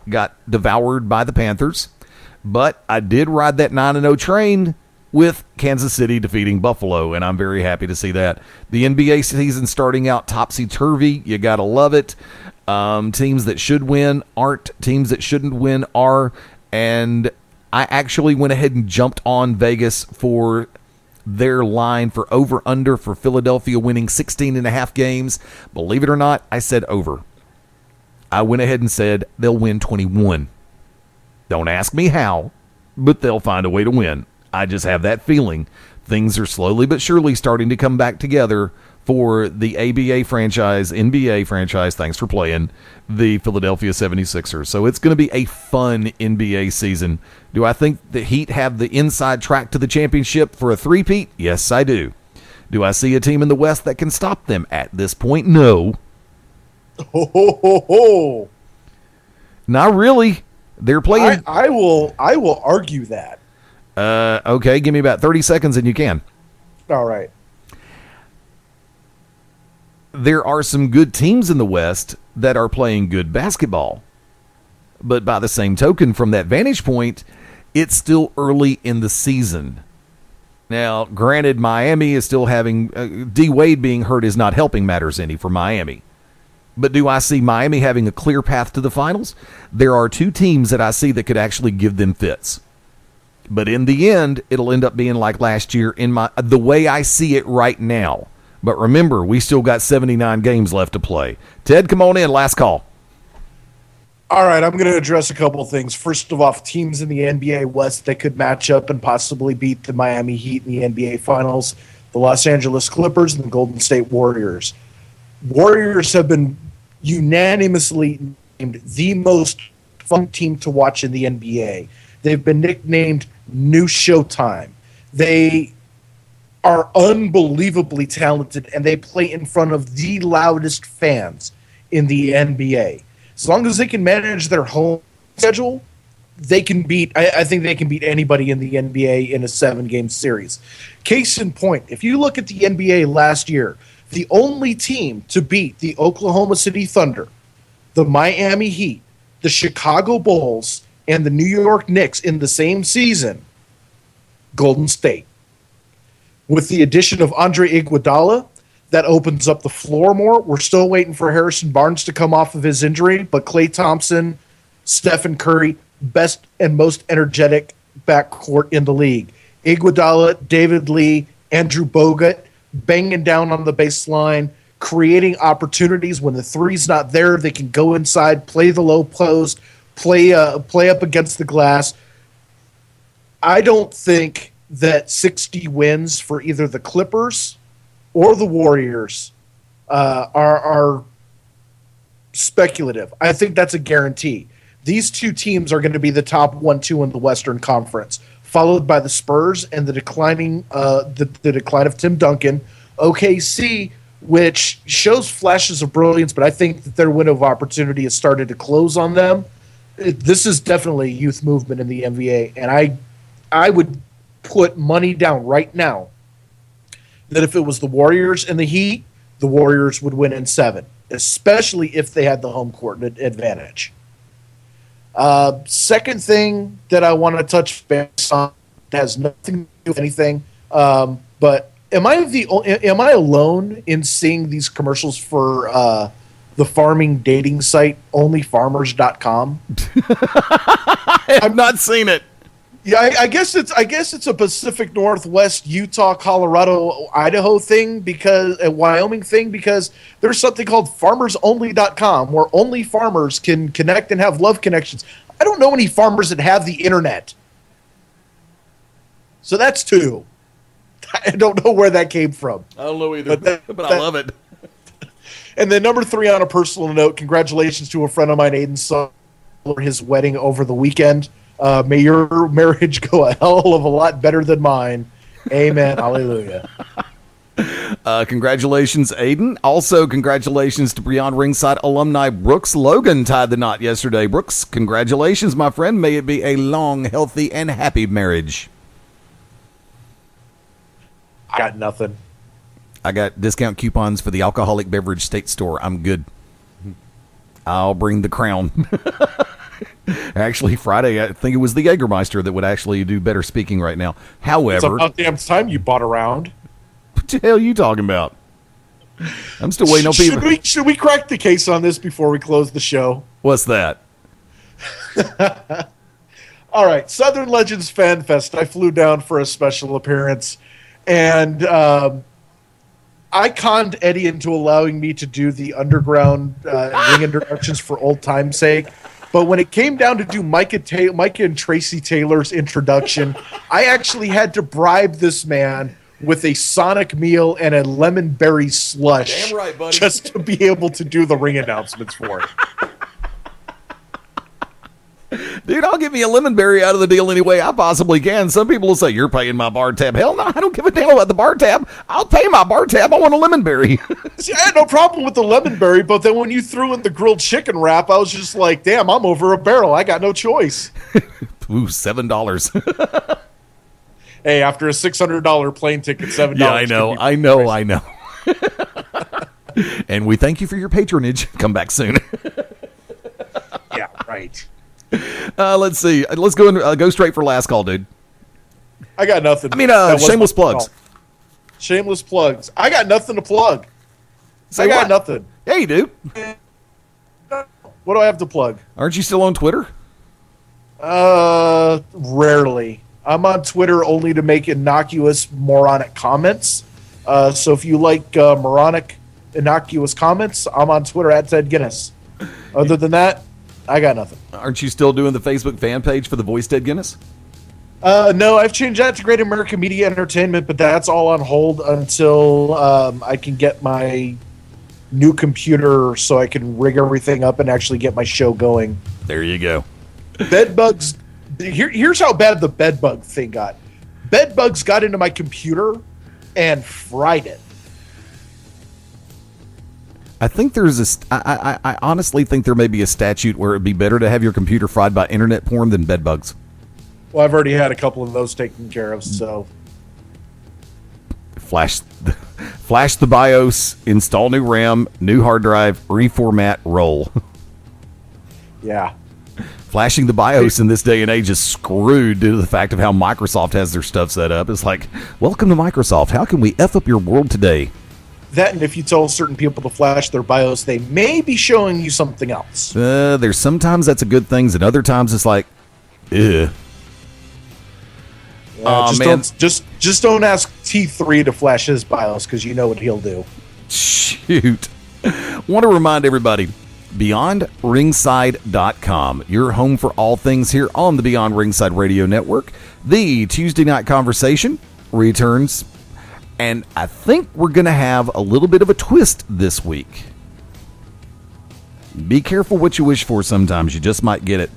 got devoured by the Panthers, but I did ride that 9-0 train with Kansas City defeating Buffalo, and I'm very happy to see that. The NBA season starting out topsy-turvy. You got to love it. Teams that should win aren't. Teams that shouldn't win are, and I actually went ahead and jumped on Vegas for their line for over-under for Philadelphia winning 16.5 games. Believe it or not, I said over. I went ahead and said they'll win 21. Don't ask me how, but they'll find a way to win. I just have that feeling. Things are slowly but surely starting to come back together for the ABA franchise, NBA franchise, thanks for playing, the Philadelphia 76ers. So it's going to be a fun NBA season. Do I think the Heat have the inside track to the championship for a three-peat? Yes, I do. Do I see a team in the West that can stop them at this point? No. Ho, ho, ho, ho. Not really. They're playing. I will argue that. Okay, give me about 30 seconds and you can. All right. There are some good teams in the West that are playing good basketball. But by the same token, from that vantage point, it's still early in the season. Now, granted, Miami is still having... D. Wade being hurt is not helping matters any for Miami. But do I see Miami having a clear path to the finals? There are two teams that I see that could actually give them fits. But in the end, it'll end up being like last year in the way I see it right now. But remember, we still got 79 games left to play. Ted, come on in. Last call. All right, I'm going to address a couple of things. First of all, teams in the NBA West that could match up and possibly beat the Miami Heat in the NBA Finals, the Los Angeles Clippers and the Golden State Warriors. Warriors have been unanimously named the most fun team to watch in the NBA. They've been nicknamed New Showtime. They are unbelievably talented, and they play in front of the loudest fans in the NBA. As long as they can manage their home schedule, they can beat. I think they can beat anybody in the NBA in a 7-game series. Case in point, if you look at the NBA last year, the only team to beat the Oklahoma City Thunder, the Miami Heat, the Chicago Bulls, and the New York Knicks in the same season, Golden State. With the addition of Andre Iguodala, that opens up the floor more. We're still waiting for Harrison Barnes to come off of his injury, but Klay Thompson, Stephen Curry, best and most energetic backcourt in the league. Iguodala, David Lee, Andrew Bogut, banging down on the baseline, creating opportunities. When the three's not there, they can go inside, play the low post, play up against the glass. I don't think that 60 wins for either the Clippers or the Warriors are speculative. I think that's a guarantee. These two teams are going to be the top 1-2 in the Western Conference, followed by the Spurs and the decline of Tim Duncan. OKC, which shows flashes of brilliance, but I think that their window of opportunity has started to close on them. This is definitely a youth movement in the NBA, and I would put money down right now that if it was the Warriors and the Heat, the Warriors would win in 7, especially if they had the home court advantage. Second thing that I want to touch base on has nothing to do with anything, but am I alone in seeing these commercials for the farming dating site onlyfarmers.com? I have not seen it. Yeah, I guess it's a Pacific Northwest, Utah, Colorado, Idaho thing, because a Wyoming thing, because there's something called farmersonly.com where only farmers can connect and have love connections. I don't know any farmers that have the internet. So that's 2. I don't know where that came from. I don't know either, but I love it. And then number 3, on a personal note, congratulations to a friend of mine, Aiden, for his wedding over the weekend. May your marriage go a hell of a lot better than mine. Amen. Hallelujah. Congratulations, Aiden. Also, congratulations to Beyond Ringside alumni Brooks Logan tied the knot yesterday. Brooks, congratulations, my friend. May it be a long, healthy, and happy marriage. I got nothing. I got discount coupons for the Alcoholic Beverage State Store. I'm good. I'll bring the crown. Actually, Friday, I think it was the Jägermeister that would actually do better speaking right now. However, it's about damn time you bought a round. What the hell are you talking about? I'm still waiting on people. Should we crack the case on this before we close the show? What's that? All right, Southern Legends Fan Fest. I flew down for a special appearance, and I conned Eddie into allowing me to do the underground ring introductions for old time's sake. But when it came down to do Micah and Tracy Taylor's introduction, I actually had to bribe this man with a Sonic meal and a lemon berry slush. Damn right, buddy. Just to be able to do the ring announcements for it. Dude, I'll give me a lemon berry out of the deal any way I possibly can. Some people will say, you're paying my bar tab. Hell no, I don't give a damn about the bar tab. I'll pay my bar tab. I want a lemon berry. See, I had no problem with the lemon berry, but then when you threw in the grilled chicken wrap, I was just like, damn, I'm over a barrel. I got no choice. Ooh, $7. Hey, after a $600 plane ticket, $7. Yeah, I know. And we thank you for your patronage. Come back soon. Yeah, right. Let's see. Let's go and go straight for last call, dude. I got nothing. I mean, shameless plugs. Shameless plugs. I got nothing to plug. Say I got what? nothing. Yeah, you do. What do I have to plug? Aren't you still on Twitter? Rarely. I'm on Twitter only to make innocuous, moronic comments. So if you like moronic, innocuous comments, I'm on Twitter at Ted Guinness. Other than that, I got nothing. Aren't you still doing the Facebook fan page for the Voice Ted Guinness? No, I've changed that to Great American Media Entertainment, but that's all on hold until I can get my new computer so I can rig everything up and actually get my show going. There you go. Bedbugs. Here's how bad the bedbug thing got. Bedbugs got into my computer and fried it. I think I honestly think there may be a statute where it'd be better to have your computer fried by internet porn than bed bugs. Well, I've already had a couple of those taken care of, so. Flash the BIOS, install new RAM, new hard drive, reformat, roll. Yeah. Flashing the BIOS in this day and age is screwed due to the fact of how Microsoft has their stuff set up. It's like, welcome to Microsoft. How can we F up your world today? That, and if you tell certain people to flash their BIOS, they may be showing you something else. There's sometimes that's a good thing, and other times it's like, ugh. Just don't ask T3 to flash his BIOS because you know what he'll do. Shoot. Want to remind everybody, BeyondRingside.com, your home for all things here on the Beyond Ringside Radio Network. The Tuesday Night Conversation returns, and I think we're going to have a little bit of a twist this week. Be careful what you wish for sometimes. You just might get it.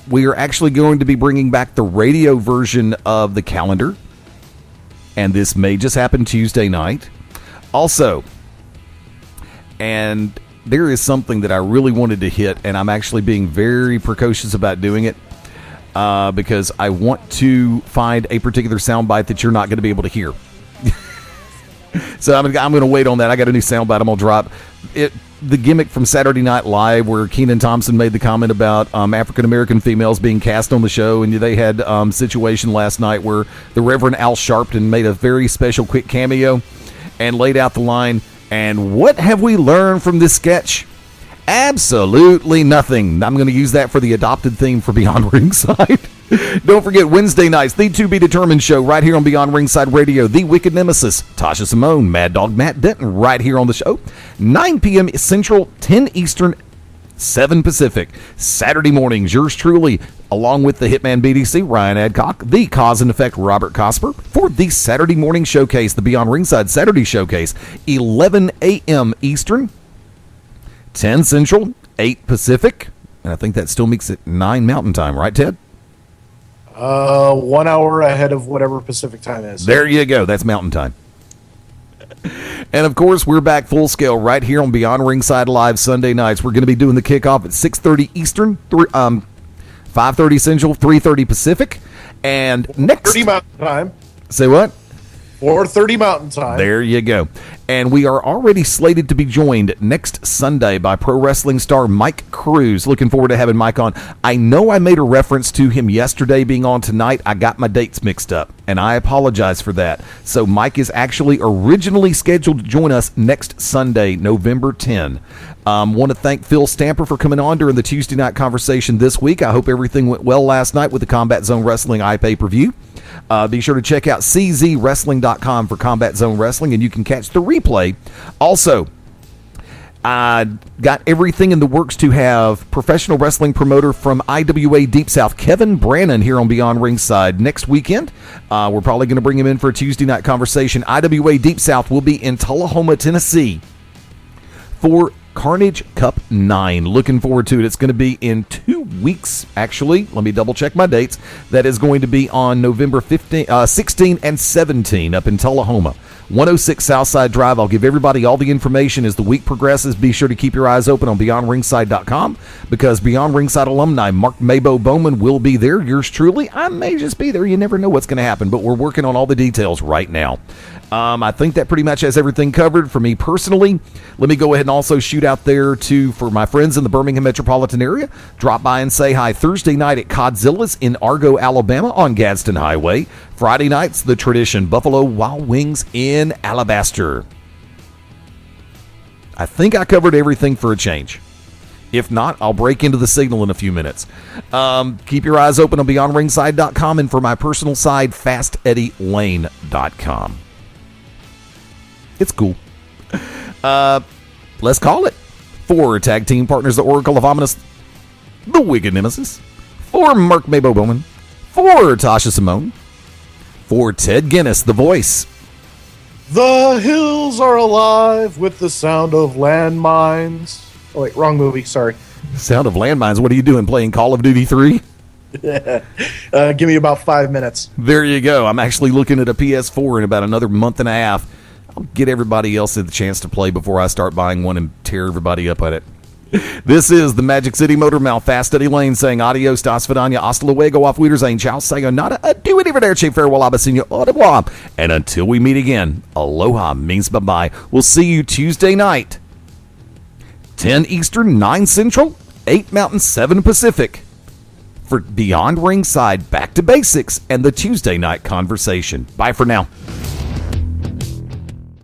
We are actually going to be bringing back the radio version of the calendar, and this may just happen Tuesday night. Also, and there is something that I really wanted to hit, and I'm actually being very precocious about doing it because I want to find a particular soundbite that you're not going to be able to hear. So I'm going to wait on that. I got a new soundbite I'm going to drop. The gimmick from Saturday Night Live where Kenan Thompson made the comment about African-American females being cast on the show, and they had a situation last night where the Reverend Al Sharpton made a very special quick cameo and laid out the line, and what have we learned from this sketch? Absolutely nothing. I'm going to use that for the adopted theme for Beyond Ringside. Don't forget, Wednesday nights, the To Be Determined show right here on Beyond Ringside Radio. The Wicked Nemesis, Tasha Simone, Mad Dog Matt Denton right here on the show. 9 p.m. Central, 10 Eastern, 7 Pacific. Saturday mornings, yours truly, along with the Hitman BDC, Ryan Adcock, the Cause and Effect, Robert Cosper, for the Saturday morning showcase, the Beyond Ringside Saturday showcase, 11 a.m. Eastern, 10 Central, 8 Pacific, and I think that still makes it 9 Mountain Time, right, Ted? 1 hour ahead of whatever Pacific time is. There you go. That's Mountain Time. And, of course, we're back full scale right here on Beyond Ringside Live Sunday nights. We're going to be doing the kickoff at 6:30 Eastern, 5:30 Central, 3:30 Pacific. And next... 30 Mountain Time. Say what? 4:30 Mountain Time. There you go. And we are already slated to be joined next Sunday by pro wrestling star Mike Cruz. Looking forward to having Mike on. I know I made a reference to him yesterday being on tonight. I got my dates mixed up, and I apologize for that. So Mike is actually originally scheduled to join us next Sunday, November 10. Want to thank Phil Stamper for coming on during the Tuesday night conversation this week. I hope everything went well last night with the Combat Zone Wrestling iPay-per-view. Be sure to check out czwrestling.com for Combat Zone Wrestling, and you can catch the replay. Also, I got everything in the works to have professional wrestling promoter from IWA Deep South, Kevin Brannon, here on Beyond Ringside next weekend. We're probably going to bring him in for a Tuesday night conversation. IWA Deep South will be in Tullahoma, Tennessee for Carnage Cup 9. Looking forward to it. It's going to be in 2 weeks, actually. Let me double check my dates. That is going to be on November 16 and 17 up in Tullahoma. 106 Southside Drive. I'll give everybody all the information as the week progresses. Be sure to keep your eyes open on BeyondRingside.com because Beyond Ringside alumni Mark Mabo Bowman will be there. Yours truly. I may just be there. You never know what's going to happen, but we're working on all the details right now. I think that pretty much has everything covered for me personally. Let me go ahead and also shoot out there for my friends in the Birmingham metropolitan area. Drop by and say hi Thursday night at Codzilla's in Argo, Alabama on Gadsden Highway. Friday nights, the tradition, Buffalo Wild Wings in Alabaster. I think I covered everything for a change. If not, I'll break into the signal in a few minutes. Keep your eyes open on BeyondRingside.com and for my personal side, FastEddieLayne.com. It's cool. Let's call it. For tag team partners, the Oracle of Ominous, the Wicked Nemesis. For Mark Mabo Bowman. For Tasha Simone. For Ted Guinness, the voice. The hills are alive with the sound of landmines. Oh, wait, wrong movie. Sorry. Sound of landmines. What are you doing? Playing Call of Duty 3? Give me about 5 minutes. There you go. I'm actually looking at a PS4 in about another month and a half. I'll get everybody else the chance to play before I start buying one and tear everybody up at it. This is the Magic City Motor Mouth, Fast Eddie Layne saying adios, das vidania, hasta luego, auf Wiedersehen, ciao, sayonara, adieu, arrivederci, farewell, abasinho, au revoir. And until we meet again, aloha means bye-bye. We'll see you Tuesday night, 10 Eastern, 9 Central, 8 Mountain, 7 Pacific, for Beyond Ringside, Back to Basics, and the Tuesday Night Conversation. Bye for now.